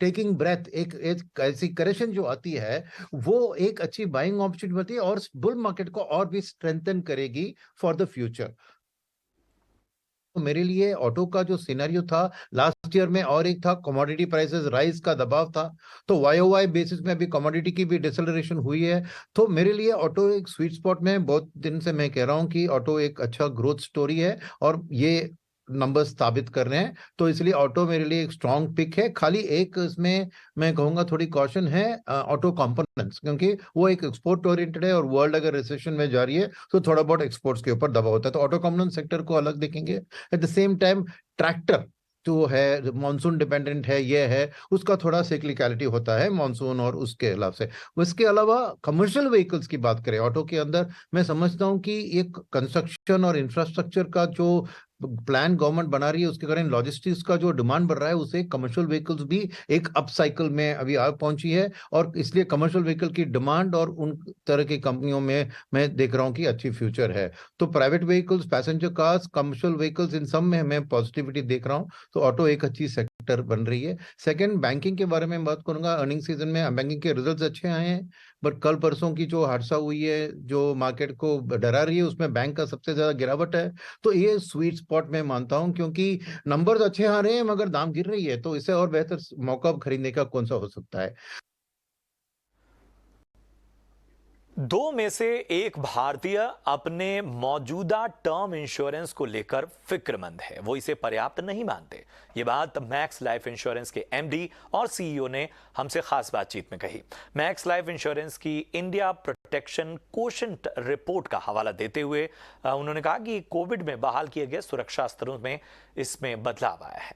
टेकिंग ब्रेथ, एक ऐसी करेक्शन जो आती है वो एक अच्छी बाइंग अपॉर्चुनिटी होती है और बुल मार्केट को और भी स्ट्रेंथन करेगी फॉर द फ्यूचर। तो मेरे लिए ऑटो का जो सिनेरियो था लास्ट ईयर में, और एक था कमोडिटी प्राइसेस राइज का दबाव था, तो वाई बेसिस में अभी कमोडिटी की भी डिसेलरेशन हुई है। तो मेरे लिए ऑटो एक स्वीट स्पॉट में, बहुत दिन से मैं कह रहा हूं कि ऑटो एक अच्छा ग्रोथ स्टोरी है और ये नंबर्स साबित कर रहे हैं, तो इसलिए ऑटो मेरे लिए एक स्ट्रॉन्ग पिक है। खाली एक इसमें मैं कहूंगा थोड़ी कॉशन है ऑटो कंपोनेंट्स, क्योंकि वो एक एक्सपोर्ट ओरिएंटेड है और वर्ल्ड अगर रिसेशन में जा रही है तो थोड़ा बहुत एक्सपोर्ट्स के ऊपर दबाव होता है, तो ऑटो कंपोनेंट सेक्टर को अलग देखेंगे। At the same time tractor जो है मॉनसून डिपेंडेंट है, ये है, उसका थोड़ा सिक्लिकलिटी होता है मॉनसून और उसके अलावा से। उसके अलावा कमर्शियल व्हीकल्स की बात करें ऑटो के अंदर, मैं समझता हूं कि एक कंस्ट्रक्शन और इंफ्रास्ट्रक्चर का जो प्लान गवर्नमेंट बना रही है उसके कारण लॉजिस्टिक्स का जो डिमांड बढ़ रहा है, उसे कमर्शियल व्हीकल्स भी एक अप साइकिल में अभी आ पहुंची है, और इसलिए कमर्शियल व्हीकल की डिमांड और उन तरह की कंपनियों में मैं देख रहा हूं कि अच्छी फ्यूचर है। तो private vehicles, passenger cars, commercial vehicles, इन सब में मैं पॉजिटिविटी देख रहा हूं, तो ऑटो एक अच्छी सेक्टर बन रही है। सेकंड, बैंकिंग के बारे में बात करूंगा। अर्निंग सीजन में बैंकिंग के रिजल्ट्स अच्छे आए हैं, बट कल परसों की जो हादसा हुई है जो मार्केट को डरा रही है, उसमें बैंक का सबसे ज्यादा गिरावट है। तो ये स्वीट स्पॉट में मानता हूं, क्योंकि नंबर्स अच्छे आ रहे हैं मगर दाम गिर रही है, तो इससे और बेहतर मौका खरीदने का कौन सा हो सकता है। दो में से एक भारतीय अपने मौजूदा टर्म इंश्योरेंस को लेकर फिक्रमंद है, वो इसे पर्याप्त नहीं मानते। ये बात मैक्स लाइफ इंश्योरेंस के एमडी और सीईओ ने हमसे खास बातचीत में कही। मैक्स लाइफ इंश्योरेंस की इंडिया प्रोटेक्शन कोशेंट रिपोर्ट का हवाला देते हुए उन्होंने कहा कि कोविड में बहाल किए गए सुरक्षा स्तरों में इसमें बदलाव आया है।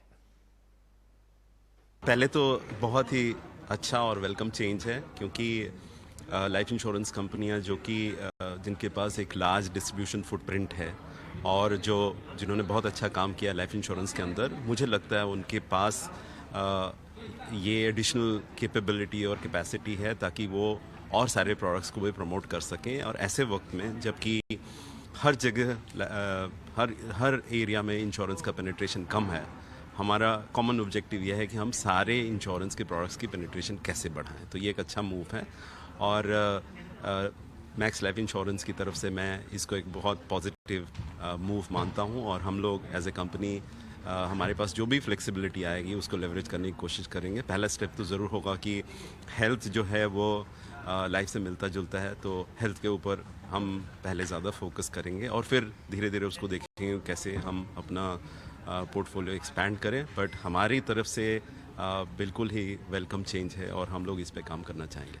पहले तो बहुत ही अच्छा और वेलकम चेंज है, क्योंकि लाइफ इंश्योरेंस कंपनियां जो कि जिनके पास एक लार्ज डिस्ट्रीब्यूशन फुटप्रिंट है और जिन्होंने बहुत अच्छा काम किया लाइफ इंश्योरेंस के अंदर, मुझे लगता है उनके पास ये एडिशनल कैपेबिलिटी और कैपेसिटी है ताकि वो और सारे प्रोडक्ट्स को भी प्रमोट कर सकें। और ऐसे वक्त में जबकि हर जगह हर एरिया में इंश्योरेंस का पेनिट्रेशन कम है, हमारा कॉमन ऑब्जेक्टिव यह है कि हम सारे इंश्योरेंस के प्रोडक्ट्स की पेनिट्रेशन कैसे बढ़ाएं। तो ये एक अच्छा मूव है और मैक्स लाइफ इंश्योरेंस की तरफ से मैं इसको एक बहुत पॉजिटिव मूव मानता हूं, और हम लोग एज ए कंपनी हमारे पास जो भी फ्लेक्सिबिलिटी आएगी उसको लेवरेज करने की कोशिश करेंगे। पहला स्टेप तो ज़रूर होगा कि हेल्थ जो है वो लाइफ से मिलता जुलता है, तो हेल्थ के ऊपर हम पहले ज़्यादा फोकस करेंगे और फिर धीरे धीरे उसको देखेंगे कैसे हम अपना पोर्टफोलियो एक्सपैंड करें। बट हमारी तरफ से बिल्कुल ही वेलकम चेंज है और हम लोग इस पर काम करना चाहेंगे।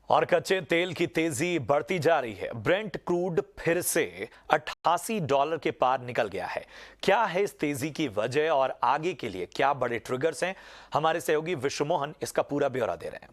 और कच्चे तेल की तेजी बढ़ती जा रही है। ब्रेंट क्रूड फिर से $88 के पार निकल गया है। क्या है इस तेजी की वजह और आगे के लिए क्या बड़े ट्रिगर्स हैं? हमारे सहयोगी विश्व मोहन इसका पूरा ब्यौरा दे रहे हैं।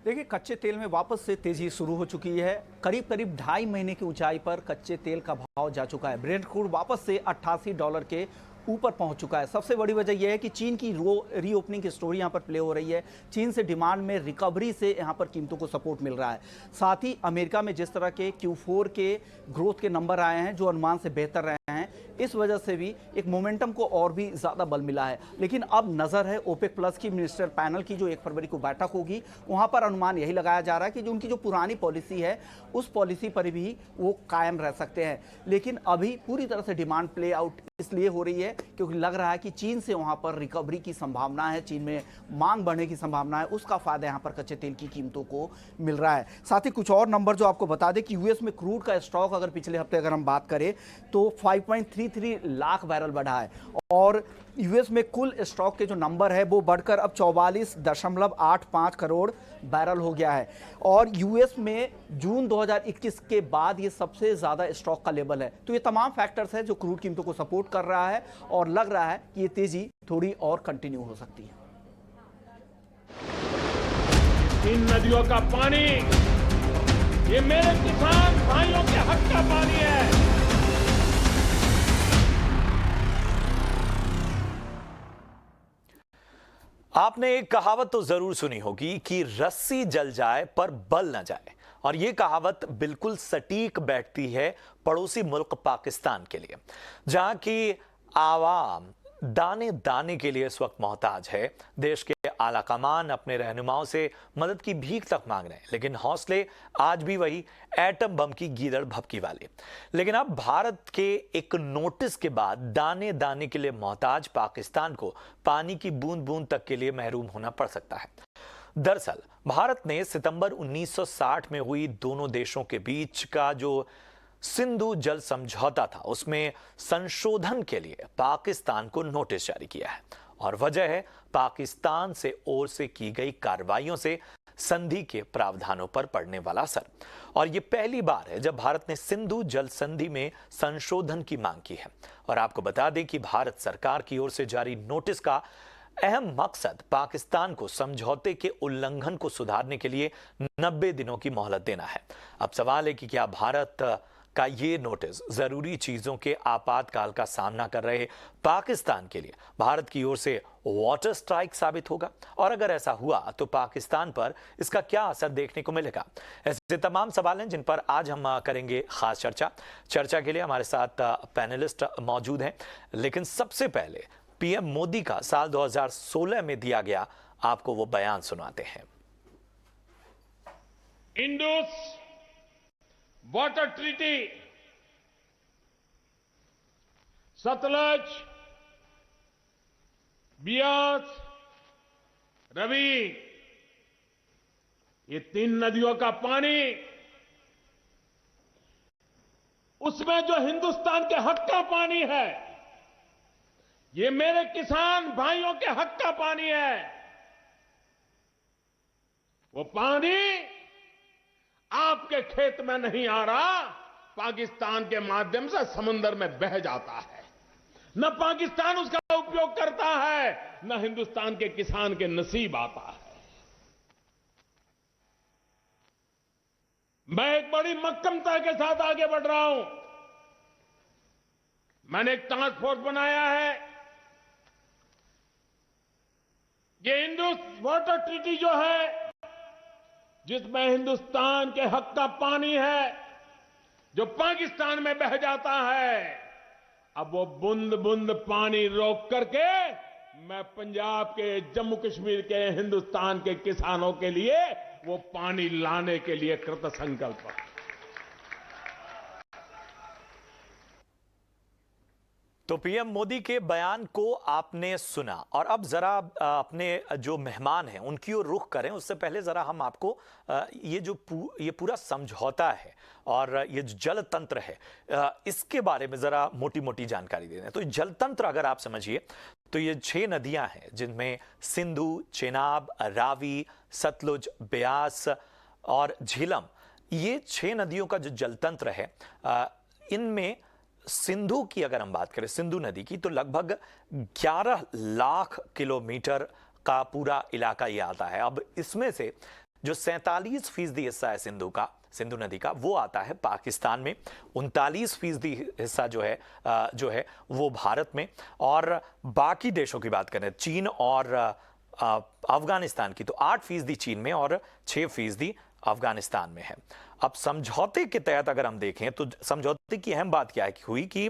देखिए, कच्चे तेल में वापस से तेजी शुरू हो चुकी है। करीब 2.5 महीने की ऊंचाई पर कच्चे तेल का भाव जा चुका है। ब्रेंट क्रूड वापस से $88 के ऊपर पहुंच चुका है। सबसे बड़ी वजह यह है कि चीन की रीओपनिंग की स्टोरी यहां पर प्ले हो रही है। चीन से डिमांड में रिकवरी से यहां पर कीमतों को सपोर्ट मिल रहा है। साथ ही अमेरिका में जिस तरह के Q4 के ग्रोथ के नंबर आए हैं जो अनुमान से बेहतर रहे हैं, इस वजह से भी एक मोमेंटम को और भी ज़्यादा बल मिला है। लेकिन अब नज़र है ओपेक प्लस की मिनिस्टर पैनल की जो 1 फरवरी को बैठक होगी, वहाँ पर अनुमान यही लगाया जा रहा है कि जो उनकी जो पुरानी पॉलिसी है उस पॉलिसी पर भी वो कायम रह सकते हैं। लेकिन अभी पूरी तरह से डिमांड प्ले आउट इसलिए हो रही है क्योंकि लग रहा है कि चीन से वहाँ पर रिकवरी की संभावना है, चीन में मांग बढ़ने की संभावना है, उसका फायदा यहाँ पर कच्चे तेल की कीमतों को मिल रहा है। साथ ही कुछ और नंबर जो आपको बता दें कि यूएस में क्रूड का स्टॉक अगर पिछले हफ्ते अगर हम बात करें तो 5.33 लाख बैरल बढ़ा है और यूएस में कुल स्टॉक के जो नंबर है वो बढ़कर अब 44.85 करोड़ बैरल हो गया है और यूएस में जून 2021 के बाद ये सबसे ज़्यादा स्टॉक का लेवल है। तो ये तमाम फैक्टर्स हैं जो क्रूड कीमतों को सपोर्ट कर रहा है और लग रहा है कि ये तेज़ी थोड़ी और कंटिन्यू हो सकती है। इन नदियों का पानी ये मेरे किसान भाइयों के हक का पानी है। आपने एक कहावत तो जरूर सुनी होगी कि रस्सी जल जाए पर बल न जाए, और यह कहावत बिल्कुल सटीक बैठती है पड़ोसी मुल्क पाकिस्तान के लिए, जहां की आवाम दाने दाने के लिए इस वक्त मोहताज है। देश के आला कमान अपने रहनुमाओं से मदद की भीख तक मांग रहे हैं, लेकिन हौसले आज भी वही एटम बम की गीदड़ भभकी वाले। लेकिन अब भारत के एक नोटिस के बाद दाने दाने के लिए मोहताज पाकिस्तान को पानी की बूंद बूंद तक के लिए महरूम होना पड़ सकता है। दरअसल भारत ने सितंबर 1960 में हुई दोनों देशों के बीच का जो सिंधु जल समझौता था, उसमें संशोधन के लिए पाकिस्तान को नोटिस जारी किया है। और वजह है पाकिस्तान से ओर से की गई कार्रवाइयों से संधि के प्रावधानों पर पड़ने वाला असर। और यह पहली बार है जब भारत ने सिंधु जल संधि में संशोधन की मांग की है। और आपको बता दें कि भारत सरकार की ओर से जारी नोटिस का अहम मकसद पाकिस्तान को समझौते के उल्लंघन को सुधारने के लिए 90 दिनों की मोहलत देना है। अब सवाल है कि क्या भारत का ये नोटिस जरूरी चीजों के आपातकाल का सामना कर रहे पाकिस्तान के लिए भारत की ओर से वाटर स्ट्राइक साबित होगा? और अगर ऐसा हुआ तो पाकिस्तान पर इसका क्या असर देखने को मिलेगा? ऐसे तमाम सवाल हैं जिन पर आज हम करेंगे खास चर्चा के लिए हमारे साथ पैनलिस्ट मौजूद हैं। लेकिन सबसे पहले पीएम मोदी का साल 2016 में दिया गया आपको वो बयान सुनाते हैं। इंडस वाटर ट्रीटी, सतलज, बियास, रवि, ये 3 नदियों का पानी, उसमें जो हिंदुस्तान के हक का पानी है, ये मेरे किसान भाइयों के हक का पानी है। वो पानी आपके खेत में नहीं आ रहा, पाकिस्तान के माध्यम से समुद्र में बह जाता है। न पाकिस्तान उसका उपयोग करता है, न हिंदुस्तान के किसान के नसीब आता है। मैं एक बड़ी मक्कमता के साथ आगे बढ़ रहा हूं। मैंने एक टास्क फोर्स बनाया है। ये इंडस वाटर ट्रीटी जो है, जिसमें हिंदुस्तान के हक का पानी है जो पाकिस्तान में बह जाता है, अब वो बूंद बूंद पानी रोक करके मैं पंजाब के, जम्मू कश्मीर के, हिंदुस्तान के किसानों के लिए वो पानी लाने के लिए कृत संकल्प है। तो पीएम मोदी के बयान को आपने सुना और अब जरा अपने जो मेहमान हैं उनकी ओर रुख करें। उससे पहले जरा हम आपको ये पूरा समझौता है और ये जो जल तंत्र है इसके बारे में जरा मोटी मोटी जानकारी दे दें। तो जल तंत्र अगर आप समझिए तो ये 6 नदियां हैं जिनमें सिंधु, चेनाब, रावी, सतलुज, ब्यास और झीलम, ये 6 नदियों का जो जल तंत्र है इनमें सिंधु की अगर हम बात करें, सिंधु नदी की, तो लगभग 11 लाख किलोमीटर का पूरा इलाका ये आता है। अब इसमें से जो 47% हिस्सा है सिंधु नदी का, वो आता है पाकिस्तान में। 39% हिस्सा जो है वो भारत में। और बाकी देशों की बात करें, चीन और अफगानिस्तान की, तो 8% चीन में और 6% अफगानिस्तान में है। अब समझौते के तहत अगर हम देखें तो समझौते की अहम बात क्या है कि हुई कि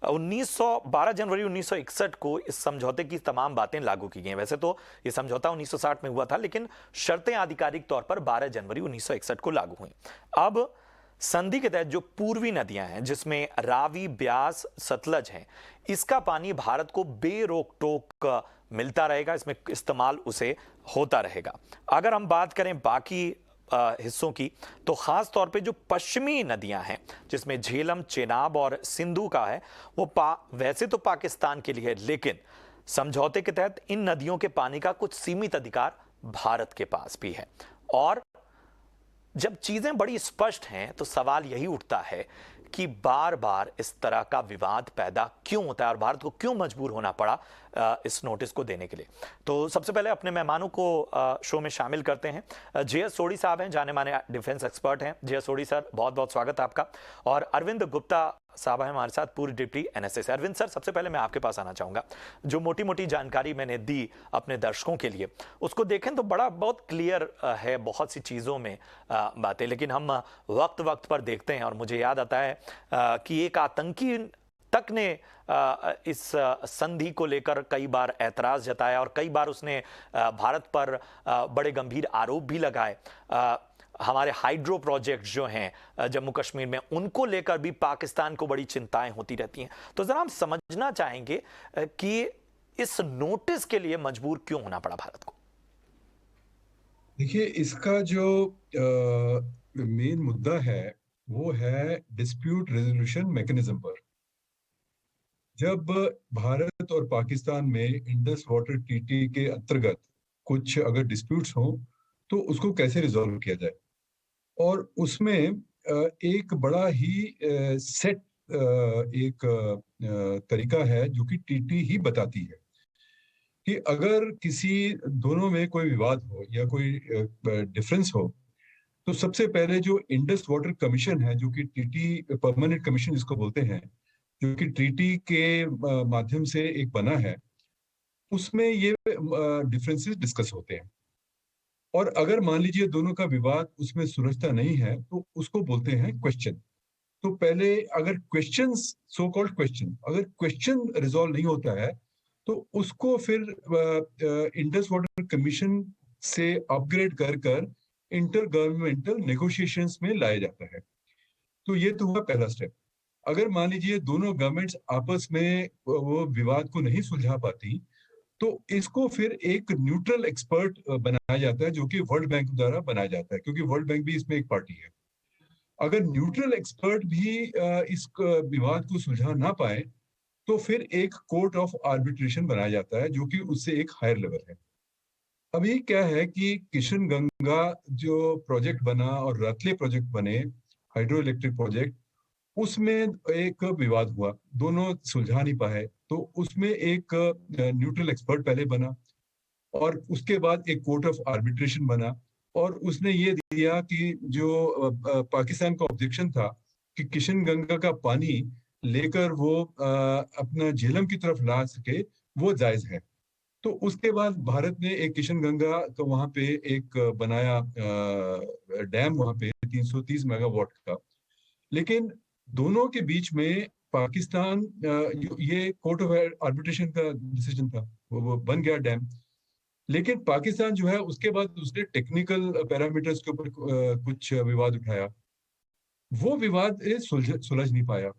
12 जनवरी 1961 को इस समझौते की तमाम बातें लागू की गई। वैसे तो ये समझौता 1960 में हुआ था, लेकिन शर्तें आधिकारिक तौर पर 12 जनवरी 1961 को लागू हुई। अब संधि के तहत जो पूर्वी नदियां हैं जिसमें रावी, ब्यास, सतलज हैं, इसका पानी भारत को बेरोक टोक मिलता रहेगा, इसमें इस्तेमाल उसे होता रहेगा। अगर हम बात करें बाकी हिस्सों की, तो खास तौर पे जो पश्चिमी नदियां हैं जिसमें झेलम, चेनाब और सिंधु का है, वो वैसे तो पाकिस्तान के लिए है, लेकिन समझौते के तहत इन नदियों के पानी का कुछ सीमित अधिकार भारत के पास भी है। और जब चीजें बड़ी स्पष्ट हैं तो सवाल यही उठता है कि बार बार इस तरह का विवाद पैदा क्यों होता है और भारत को क्यों मजबूर होना पड़ा इस नोटिस को देने के लिए। तो सबसे पहले अपने मेहमानों को शो में शामिल करते हैं। जे.एस. सोढ़ी साहब हैं, जाने माने डिफेंस एक्सपर्ट हैं। जे.एस. सोढ़ी सर, बहुत बहुत स्वागत आपका। और अरविंद गुप्ता साहब हैं हमारे साथ, पूर्व डिप्टी NSA से। अरविंद सर, सबसे पहले मैं आपके पास आना चाहूंगा। जो मोटी मोटी जानकारी मैंने दी अपने दर्शकों के लिए, उसको देखें तो बहुत क्लियर है बहुत सी चीज़ों में बातें, लेकिन हम वक्त वक्त पर देखते हैं और मुझे याद आता है कि एक आतंकी तक ने इस संधि को लेकर कई बार ऐतराज जताया और कई बार उसने भारत पर बड़े गंभीर आरोप भी लगाए। हमारे हाइड्रो प्रोजेक्ट जो हैं जम्मू कश्मीर में, उनको लेकर भी पाकिस्तान को बड़ी चिंताएं होती रहती हैं। तो जरा हम समझना चाहेंगे कि इस नोटिस के लिए मजबूर क्यों होना पड़ा भारत को। देखिए, इसका जो मेन मुद्दा है वो है डिस्प्यूट रेजोल्यूशन मैकेनिज्म पर। जब भारत और पाकिस्तान में इंडस वाटर ट्रीटी के अंतर्गत कुछ अगर डिस्प्यूट्स हों तो उसको कैसे रिजॉल्व किया जाए, और उसमें एक बड़ा ही सेट एक तरीका है जो कि टीटी ही बताती है कि अगर किसी दोनों में कोई विवाद हो या कोई डिफरेंस हो तो सबसे पहले जो इंडस वाटर कमीशन है, जो कि टीटी परमानेंट कमीशन जिसको बोलते हैं, जो कि ट्रीटी के माध्यम से एक बना है, उसमें ये डिफरेंसेस डिस्कस होते हैं। और अगर मान लीजिए दोनों का विवाद उसमें सुलझता नहीं है तो उसको बोलते हैं क्वेश्चन। तो पहले अगर क्वेश्चन, सो कॉल्ड क्वेश्चन, अगर क्वेश्चन रिजॉल्व नहीं होता है तो उसको फिर इंडस वाटर कमीशन से अपग्रेड कर कर इंटर गवर्नमेंटल नेगोशिएशंस में लाया जाता है। तो ये तो हुआ पहला स्टेप। अगर मान लीजिए दोनों गवर्नमेंट्स आपस में वो विवाद को नहीं सुलझा पाती तो इसको फिर एक न्यूट्रल एक्सपर्ट बनाया जाता है, जो कि वर्ल्ड बैंक द्वारा बनाया जाता है, क्योंकि वर्ल्ड बैंक भी इसमें एक पार्टी है। अगर न्यूट्रल एक्सपर्ट भी इस विवाद को सुलझा ना पाए तो फिर एक कोर्ट ऑफ आर्बिट्रेशन बनाया जाता है, जो कि उससे एक हायर लेवल है। अभी क्या है कि किशन गंगा जो प्रोजेक्ट बना और रतले प्रोजेक्ट बने, हाइड्रो इलेक्ट्रिक प्रोजेक्ट, उसमें एक विवाद हुआ, दोनों सुलझा नहीं पाए, तो उसमें एक न्यूट्रल एक्सपर्ट पहले बना और उसके बाद एक कोर्ट ऑफ आर्बिट्रेशन बना, और उसने ये दिया कि जो पाकिस्तान का ऑब्जेक्शन था कि किशन गंगा का पानी लेकर वो अपना झेलम की तरफ ला सके, वो जायज है। तो उसके बाद भारत ने एक किशन गंगा तो वहां पे एक बनाया डैम वहां पे 330 मेगावाट का, लेकिन दोनों के बीच में पाकिस्तान, ये कोर्ट ऑफ आर्बिट्रेशन का डिसीजन था, वो बन गया डैम, लेकिन पाकिस्तान जो है उसके बाद उसने टेक्निकल पैरामीटर्स के ऊपर कुछ विवाद उठाया, वो विवाद सुलझ नहीं पाया।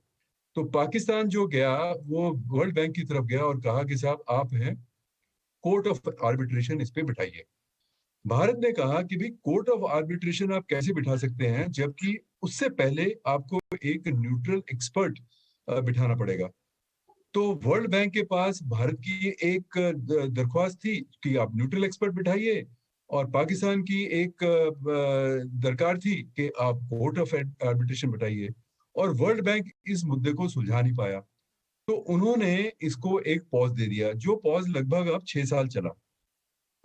तो पाकिस्तान जो गया वो वर्ल्ड बैंक की तरफ गया और कहा कि साहब आप हैं, कोर्ट ऑफ आर्बिट्रेशन इस पे बिठाइए। भारत ने कहा कि भाई कोर्ट ऑफ आर्बिट्रेशन आप कैसे बिठा सकते हैं, जबकि उससे पहले आपको एक न्यूट्रल एक्सपर्ट बिठाना पड़ेगा। तो वर्ल्ड बैंक के पास भारत की एक दरख्वास्त थी कि आप न्यूट्रल एक्सपर्ट बिठाइए, और पाकिस्तान की एक दरकार थी कि आप कोर्ट ऑफ आर्बिट्रेशन बिठाइए, और वर्ल्ड बैंक इस मुद्दे को सुलझा नहीं पाया। तो उन्होंने इसको एक पॉज दे दिया, जो पॉज लगभग अब 6 साल चला।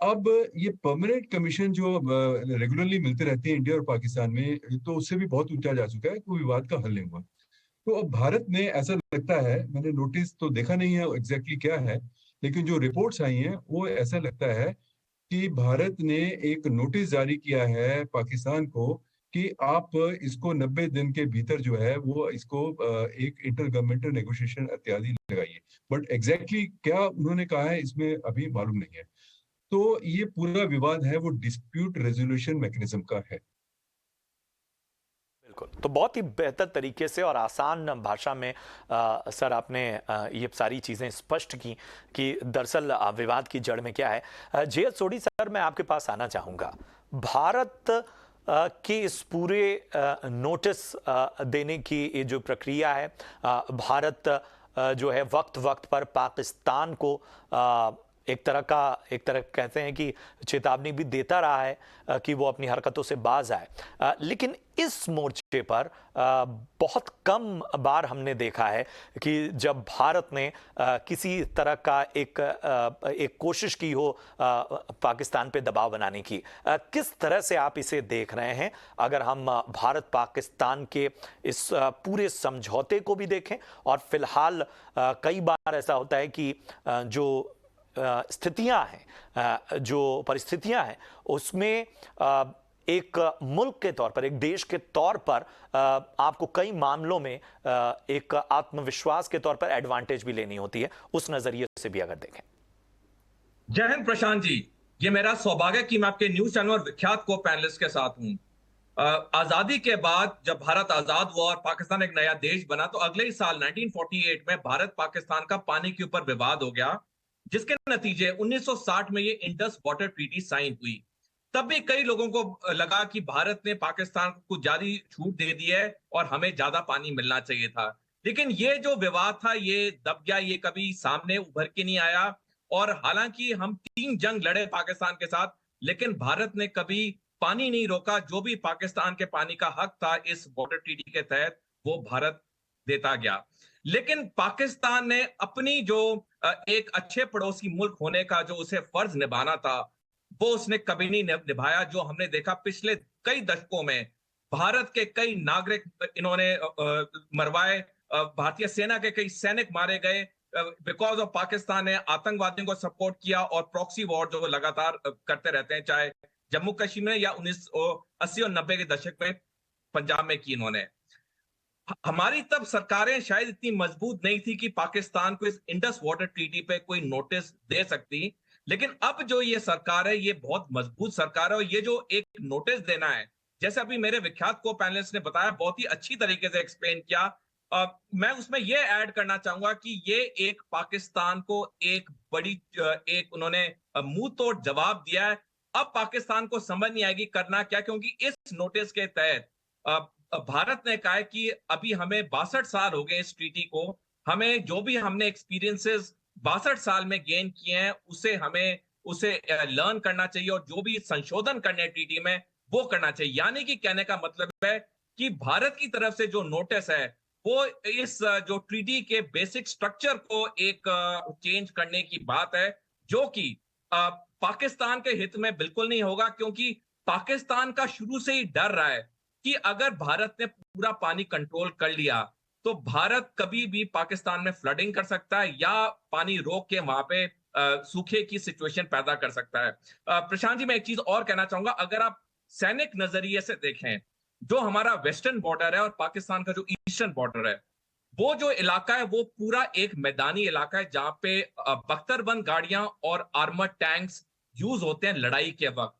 अब ये परमानेंट कमीशन जो रेगुलरली मिलते रहते हैं इंडिया और पाकिस्तान में, तो उससे भी बहुत ऊंचा जा चुका है, कोई विवाद का हल नहीं हुआ। तो अब भारत ने, ऐसा लगता है, मैंने नोटिस तो देखा नहीं है एग्जैक्टली क्या है, लेकिन जो रिपोर्ट्स आई हैं वो ऐसा लगता है कि भारत ने एक नोटिस जारी किया है पाकिस्तान को कि आप इसको 90 दिन के भीतर जो है वो इसको एक इंटर गवर्नमेंटल नेगोशिएशन इत्यादि लगाइए। बट एग्जैक्टली क्या उन्होंने कहा है इसमें अभी मालूम नहीं है। तो ये पूरा विवाद है वो डिस्प्यूट रेजोल्यूशन मैकेनिज्म का है। बिल्कुल, तो बहुत ही बेहतर तरीके से और आसान भाषा में सर आपने ये सारी चीज़ें स्पष्ट की कि दरअसल विवाद की जड़ में क्या है। जे.एस. सोढी सर, मैं आपके पास आना चाहूँगा। भारत कि इस पूरे नोटिस देने की ये जो प्रक्रिया है, भारत जो है वक्त वक्त पर पाकिस्तान को एक तरह कहते हैं कि चेतावनी भी देता रहा है कि वो अपनी हरकतों से बाज आए, लेकिन इस मोर्चे पर बहुत कम बार हमने देखा है कि जब भारत ने किसी तरह का एक कोशिश की हो पाकिस्तान पे दबाव बनाने की। किस तरह से आप इसे देख रहे हैं, अगर हम भारत पाकिस्तान के इस पूरे समझौते को भी देखें, और फिलहाल कई बार ऐसा होता है कि जो स्थितियां हैं, जो परिस्थितियां हैं, उसमें एक मुल्क के तौर पर, एक देश के तौर पर आपको कई मामलों में एक आत्मविश्वास के तौर पर एडवांटेज भी लेनी होती है, उस नजरिए से भी अगर देखें। जय हिंद प्रशांत जी, ये मेरा सौभाग्य है कि मैं आपके न्यूज चैनल और विख्यात को पैनलिस्ट के साथ हूं। आजादी के बाद जब भारत आजाद हुआ और पाकिस्तान एक नया देश बना, तो अगले ही साल 1948 में भारत पाकिस्तान का पानी के ऊपर विवाद हो गया, जिसके नतीजे 1960 में ये इंडस वाटर ट्रीटी साइन हुई। तब भी कई लोगों को लगा कि भारत ने पाकिस्तान को कुछ ज्यादा छूट दे दी है और हमें ज्यादा पानी मिलना चाहिए था। लेकिन ये जो विवाद था ये दब गया, ये कभी सामने उभर के नहीं आया। और हालांकि हम 3 जंग लड़े पाकिस्तान के साथ, लेकिन भारत ने कभी पानी नहीं रोका। जो भी पाकिस्तान के पानी का हक था इस वाटर ट्रीटी के तहत, वो भारत देता गया। लेकिन पाकिस्तान ने अपनी जो एक अच्छे पड़ोसी मुल्क होने का जो उसे फर्ज निभाना था, वो उसने कभी नहीं निभाया। जो हमने देखा पिछले कई दशकों में, भारत के कई नागरिक इन्होंने मरवाए, भारतीय सेना के कई सैनिक मारे गए बिकॉज ऑफ पाकिस्तान ने आतंकवादियों को सपोर्ट किया और प्रॉक्सी वॉर जो लगातार करते रहते हैं, चाहे जम्मू कश्मीर में या 1980 और 90 के दशक में पंजाब में की इन्होंने। हमारी तब सरकारें शायद इतनी मजबूत नहीं थी कि पाकिस्तान को इस इंडस वाटर ट्रीटी पे कोई नोटिस दे सकती, लेकिन अब जो ये सरकार है ये बहुत मजबूत सरकार है। और ये जो एक नोटिस देना है, जैसे अभी मेरे विख्यात को पैनलिस्ट ने बताया, बहुत ही अच्छी तरीके से एक्सप्लेन किया। मैं उसमें ये ऐड करना चाहूंगा कि ये एक पाकिस्तान को एक बड़ी एक उन्होंने मुंह तोड़ जवाब दिया है। अब पाकिस्तान को समझ नहीं आएगी करना क्या, क्योंकि इस नोटिस के तहत भारत ने कहा है कि अभी हमें 62 साल हो गए इस ट्रीटी को, हमें जो भी हमने एक्सपीरियंसेस 62 साल में गेन किए हैं उसे लर्न करना चाहिए और जो भी संशोधन करने ट्रीटी में वो करना चाहिए। यानी कि कहने का मतलब है कि भारत की तरफ से जो नोटिस है वो इस जो ट्रीटी के बेसिक स्ट्रक्चर को एक चेंज करने की बात है, जो कि पाकिस्तान के हित में बिल्कुल नहीं होगा। क्योंकि पाकिस्तान का शुरू से ही डर रहा है कि अगर भारत ने पूरा पानी कंट्रोल कर लिया तो भारत कभी भी पाकिस्तान में फ्लडिंग कर सकता है या पानी रोक के वहां पे सूखे की सिचुएशन पैदा कर सकता है। प्रशांत जी, मैं एक चीज और कहना चाहूंगा, अगर आप सैनिक नजरिए से देखें, जो हमारा वेस्टर्न बॉर्डर है और पाकिस्तान का जो ईस्टर्न बॉर्डर है, वो जो इलाका है वो पूरा एक मैदानी इलाका है जहां पे बख्तरबंद गाड़ियां और आर्मर्ड टैंक्स यूज होते हैं लड़ाई के वक्त।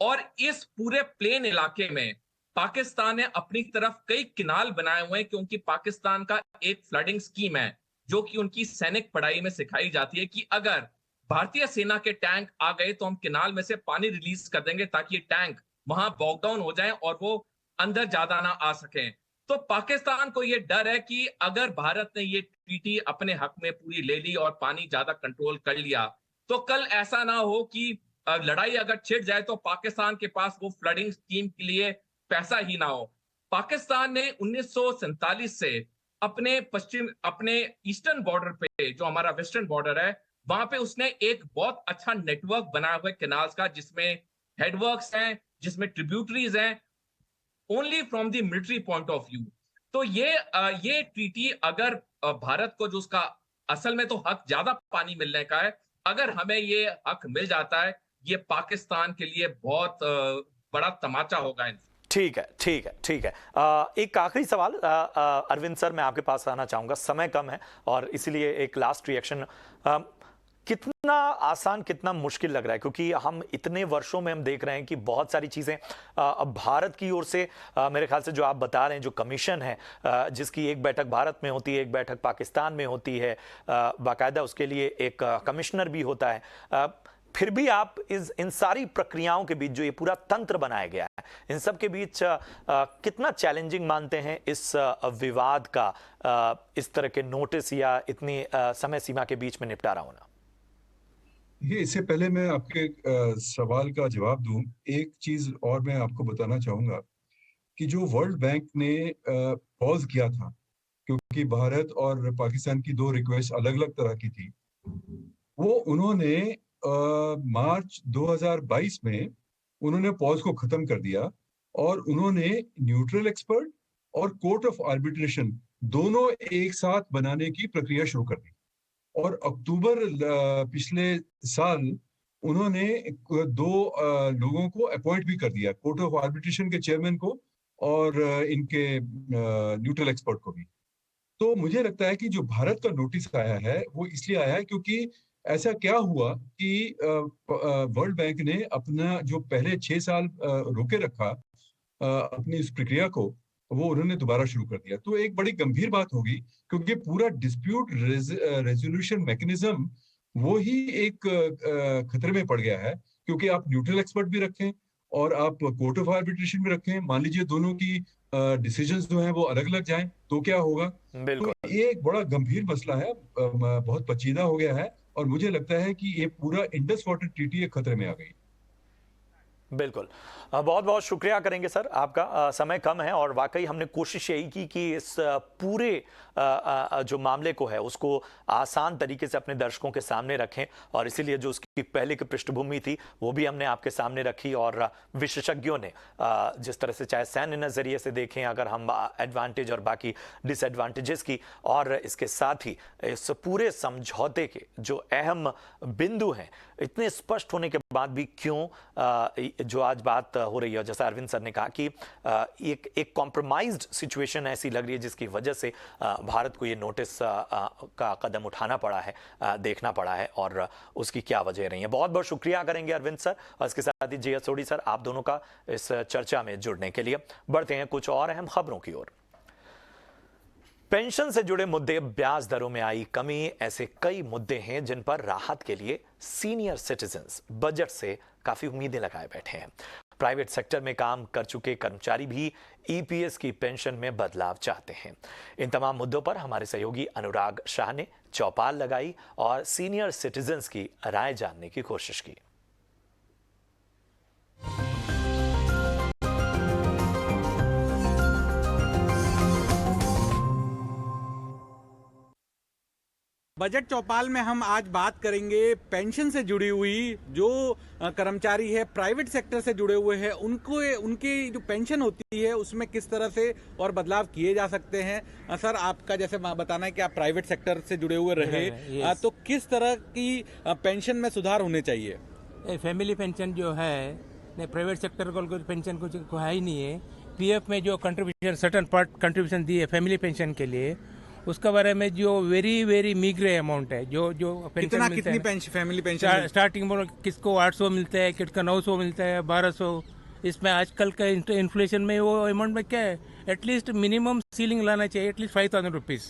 और इस पूरे प्लेन इलाके में पाकिस्तान ने अपनी तरफ कई किनाल बनाए हुए हैं, क्योंकि पाकिस्तान का एक फ्लडिंग स्कीम है जो कि उनकी सैनिक पढ़ाई में सिखाई जाती है कि अगर भारतीय सेना के टैंक आ गए तो हम किनाल में से पानी रिलीज कर देंगे ताकि ये टैंक वहां बॉक डाउन हो जाए और वो अंदर ज्यादा ना आ सकें। तो पाकिस्तान को ये डर है कि अगर भारत ने ये ट्रीटी अपने हक में पूरी ले ली और पानी ज्यादा कंट्रोल कर लिया, तो कल ऐसा ना हो कि लड़ाई अगर छिड़ जाए तो पाकिस्तान के पास वो फ्लडिंग स्कीम के लिए पैसा ही ना हो। पाकिस्तान ने 1947 से अपने ईस्टर्न बॉर्डर पे, जो हमारा वेस्टर्न बॉर्डर है, वहां पे उसने एक बहुत अच्छा नेटवर्क बनाया हुआ है कैनाल्स का, जिसमें हेडवर्क्स हैं, जिसमें ट्रिब्यूटरीज हैं, only from the military point of view. तो ये ट्रीटी अगर भारत को, जो उसका असल में तो हक ज्यादा पानी मिलने का है, अगर हमें ये हक मिल जाता है, ये पाकिस्तान के लिए बहुत बड़ा तमाचा होगा। ठीक है। एक आखिरी सवाल अरविंद सर, मैं आपके पास आना चाहूंगा, समय कम है और इसीलिए एक लास्ट रिएक्शन। कितना आसान कितना मुश्किल लग रहा है, क्योंकि हम इतने वर्षों में हम देख रहे हैं कि बहुत सारी चीज़ें अब भारत की ओर से, मेरे ख्याल से जो आप बता रहे हैं, जो कमीशन है जिसकी एक बैठक भारत में होती है, एक बैठक पाकिस्तान में होती है, बाकायदा उसके लिए एक कमिश्नर भी होता है, फिर भी आप इन सारी प्रक्रियाओं के बीच जो ये पूरा तंत्र बनाया गया है, इन सब के बीच कितना चैलेंजिंग मानते हैं इस विवाद का, इस तरह के नोटिस या इतनी समय सीमा के बीच में निपटारा होना? ये इससे पहले मैं आपके सवाल का जवाब दूं, एक चीज और मैं आपको बताना चाहूंगा कि जो वर्ल्ड बैंक ने पॉज किया था, क्योंकि भारत और पाकिस्तान की 2 रिक्वेस्ट अलग अलग तरह की थी, वो उन्होंने मार्च 2022 में उन्होंने पॉज को खत्म कर दिया और उन्होंने न्यूट्रल एक्सपर्ट और कोर्ट ऑफ आर्बिट्रेशन दोनों एक साथ बनाने की प्रक्रिया शुरू कर दी। और अक्टूबर पिछले साल उन्होंने दो लोगों को अपॉइंट भी कर दिया, कोर्ट ऑफ आर्बिट्रेशन के चेयरमैन को और इनके न्यूट्रल एक्सपर्ट को भी। तो मुझे लगता है कि जो भारत का नोटिस आया है वो इसलिए आया है क्योंकि ऐसा क्या हुआ कि वर्ल्ड बैंक ने अपना जो पहले 6 साल रोके रखा अपनी इस प्रक्रिया को, वो उन्होंने दोबारा शुरू कर दिया। तो एक बड़ी गंभीर बात होगी क्योंकि पूरा डिस्प्यूट रेजोल्यूशन मैकेनिज्म वो ही एक खतरे में पड़ गया है, क्योंकि आप न्यूट्रल एक्सपर्ट भी रखें और आप कोर्ट ऑफ आर्बिट्रेशन भी रखें, मान लीजिए दोनों की डिसीजंस जो हैं वो अलग अलग जाएं तो क्या होगा। बिल्कुल। तो ये एक बड़ा गंभीर मसला है, बहुत पेचीदा हो गया है और मुझे लगता है कि ये पूरा इंडस वाटर ट्रीटी एक खतरे में आ गई। बिल्कुल, बहुत बहुत शुक्रिया करेंगे सर, आपका समय कम है और वाकई हमने कोशिश यही की कि इस पूरे जो मामले को है उसको आसान तरीके से अपने दर्शकों के सामने रखें और इसीलिए जो उसकी पहले की पृष्ठभूमि थी वो भी हमने आपके सामने रखी और विशेषज्ञों ने जिस तरह से चाहे सैन्य नजरिए से देखें अगर हम एडवांटेज और बाकी डिसएडवांटेजेस की, और इसके साथ ही इस पूरे समझौते के जो अहम बिंदु हैं इतने स्पष्ट होने के बाद भी क्यों जो आज बात हो रही है, जैसा अरविंद सर ने कहा कि एक कॉम्प्रोमाइज्ड सिचुएशन ऐसी लग रही है जिसकी वजह से भारत को ये नोटिस का कदम उठाना पड़ा है, देखना पड़ा है और उसकी क्या वजह रही है। बहुत बहुत शुक्रिया करेंगे अरविंद सर और इसके साथ ही जे सोडी सर आप दोनों का इस चर्चा में जुड़ने के लिए। बढ़ते हैं कुछ और अहम खबरों की ओर। पेंशन से जुड़े मुद्दे, ब्याज दरों में आई कमी, ऐसे कई मुद्दे हैं जिन पर राहत के लिए सीनियर सिटीजन्स बजट से काफी उम्मीदें लगाए बैठे हैं। प्राइवेट सेक्टर में काम कर चुके कर्मचारी भी ईपीएस की पेंशन में बदलाव चाहते हैं। इन तमाम मुद्दों पर हमारे सहयोगी अनुराग शाह ने चौपाल लगाई और सीनियर सिटीजन्स की राय जानने की कोशिश की। बजट चौपाल में हम आज बात करेंगे पेंशन से जुड़ी हुई जो कर्मचारी है प्राइवेट सेक्टर से जुड़े हुए हैं उनकी जो पेंशन होती है उसमें किस तरह से और बदलाव किए जा सकते हैं। सर आपका जैसे बताना है कि आप प्राइवेट सेक्टर से जुड़े हुए रहे, तो किस तरह की पेंशन में सुधार होने चाहिए? फैमिली पेंशन जो है प्राइवेट सेक्टर को पेंशन कुछ है ही नहीं है। पीएफ में जो कंट्रीब्यूशन सर्टेन पार्ट कंट्रीब्यूशन दी है फैमिली पेंशन के लिए, उसका बारे में जो वेरी वेरी मीग्रे अमाउंट है जो कितनी फैमिली पेंशन स्टार्टिंग में किसको 800 मिलता है, किसका 900 मिलता है, 1200। इसमें आजकल का इन्फ्लेशन में वो अमाउंट में क्या है, एटलीस्ट मिनिमम सीलिंग लाना चाहिए, एटलीस्ट 5,000 रुपीज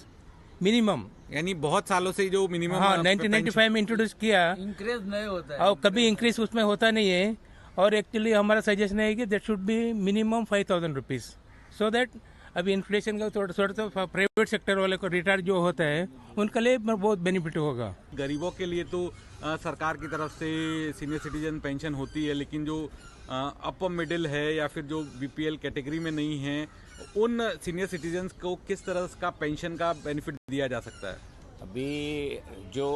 मिनिमम। यानी बहुत सालों से जो मिनिमम 1995 में इंट्रोड्यूस किया, इंक्रीज नहीं होता है और कभी इंक्रीज उसमें होता नहीं है। और एक्चुअली हमारा सजेशन है कि that should be minimum 5,000 rupees, so that अभी इन्फ्लेशन का थोड़ा सा प्राइवेट सेक्टर वाले को रिटायर जो होता है उनके लिए बहुत बेनिफिट होगा। गरीबों के लिए तो सरकार की तरफ से सीनियर सिटीजन पेंशन होती है, लेकिन जो अपर मिडिल है या फिर जो बीपीएल कैटेगरी में नहीं है उन सीनियर सिटीजन्स को किस तरह का पेंशन का बेनिफिट दिया जा सकता है? अभी जो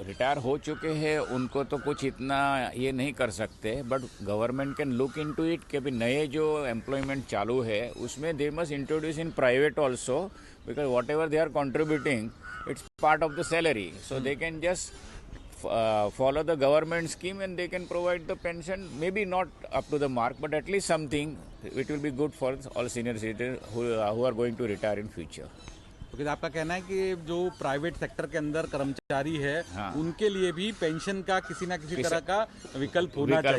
रिटायर हो चुके हैं उनको तो कुछ इतना ये नहीं कर सकते, but government can look into it कि अभी नए जो एम्प्लॉयमेंट चालू है उसमें they must introduce in private also, because whatever they are contributing it's part of the salary, so they can just follow the government scheme and they can provide the pension, maybe not up to the mark, but at least something. It will be good for all senior citizens who are going to retire in future. तो आपका कहना है कि जो private sector के अंदर कर्मचारी है उनके लिए भी पेंशन का किसी ना किसी तरह का विकल्प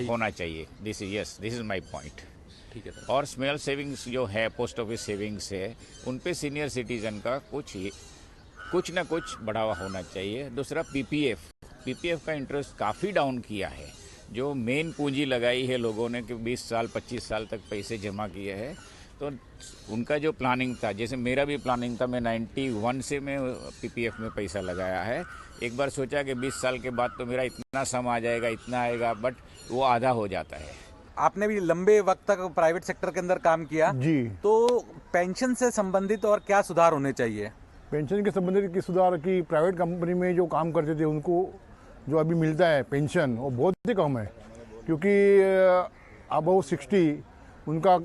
होना चाहिए। This is my point. ठीक है सर। और स्मॉल सेविंग्स जो है, पोस्ट ऑफिस सेविंग्स है, उन पे सीनियर सिटीजन का कुछ ना कुछ बढ़ावा होना चाहिए। दूसरा पीपीएफ का इंटरेस्ट काफ़ी डाउन किया है। जो मेन पूंजी लगाई है लोगों ने कि 20 साल 25 साल तक पैसे जमा किए हैं, तो उनका जो प्लानिंग था, जैसे मेरा भी प्लानिंग था, मैं 91 से मैं पीपीएफ में पैसा लगाया है। एक बार सोचा कि 20 साल के बाद तो मेरा इतना सम आ जाएगा, इतना आएगा, बट वो आधा हो जाता है। आपने भी लंबे वक्त तक प्राइवेट सेक्टर के अंदर काम किया जी, तो पेंशन से संबंधित और क्या सुधार होने चाहिए? पेंशन के संबंधित की सुधार की प्राइवेट कंपनी में जो काम करते थे उनको जो अभी मिलता है पेंशन वो बहुत ही कम है, क्योंकि अबव 60 उनका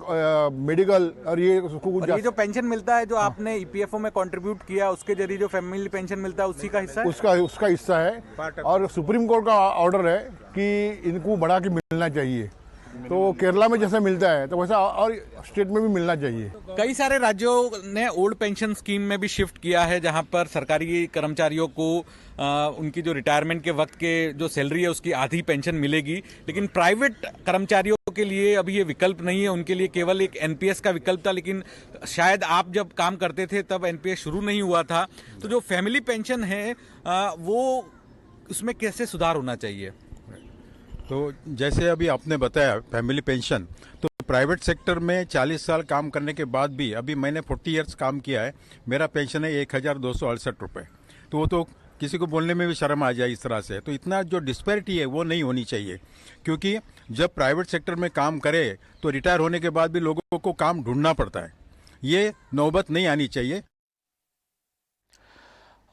मेडिकल और ये उसको कुछ और ये जो पेंशन मिलता है जो आपने ईपीएफओ में कंट्रीब्यूट किया उसके जरिए जो फैमिली पेंशन मिलता है उसी का हिस्सा है? उसका हिस्सा है और सुप्रीम कोर्ट का ऑर्डर है कि इनको बढ़ा के मिलना चाहिए। तो केरला में जैसा मिलता है तो वैसा और स्टेट में भी मिलना चाहिए। कई सारे राज्यों ने ओल्ड पेंशन स्कीम में भी शिफ्ट किया है जहां पर सरकारी कर्मचारियों को उनकी जो रिटायरमेंट के वक्त के जो सैलरी है उसकी आधी पेंशन मिलेगी, लेकिन प्राइवेट कर्मचारियों के लिए अभी ये विकल्प नहीं है। उनके लिए केवल एक एनपीएस का विकल्प था, लेकिन शायद आप जब काम करते थे तब एनपीएस शुरू नहीं हुआ था। तो जो फैमिली पेंशन है वो उसमें कैसे सुधार होना चाहिए? तो जैसे अभी आपने बताया फैमिली पेंशन, तो प्राइवेट सेक्टर में 40 साल काम करने के बाद भी अभी मैंने 40 इयर्स काम किया है, मेरा पेंशन है 1268 रुपये। तो वो तो किसी को बोलने में भी शर्म आ जाए इस तरह से। तो इतना जो डिस्पैरिटी है वो नहीं होनी चाहिए, क्योंकि जब प्राइवेट सेक्टर में काम करे तो रिटायर होने के बाद भी लोगों को काम ढूंढना पड़ता है। ये नौबत नहीं आनी चाहिए।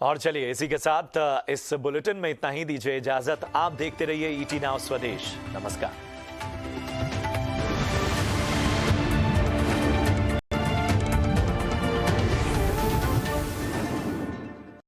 और चलिए इसी के साथ इस बुलेटिन में इतना ही, दीजिए इजाजत। आप देखते रहिए ईटी नाउ स्वदेश। नमस्कार।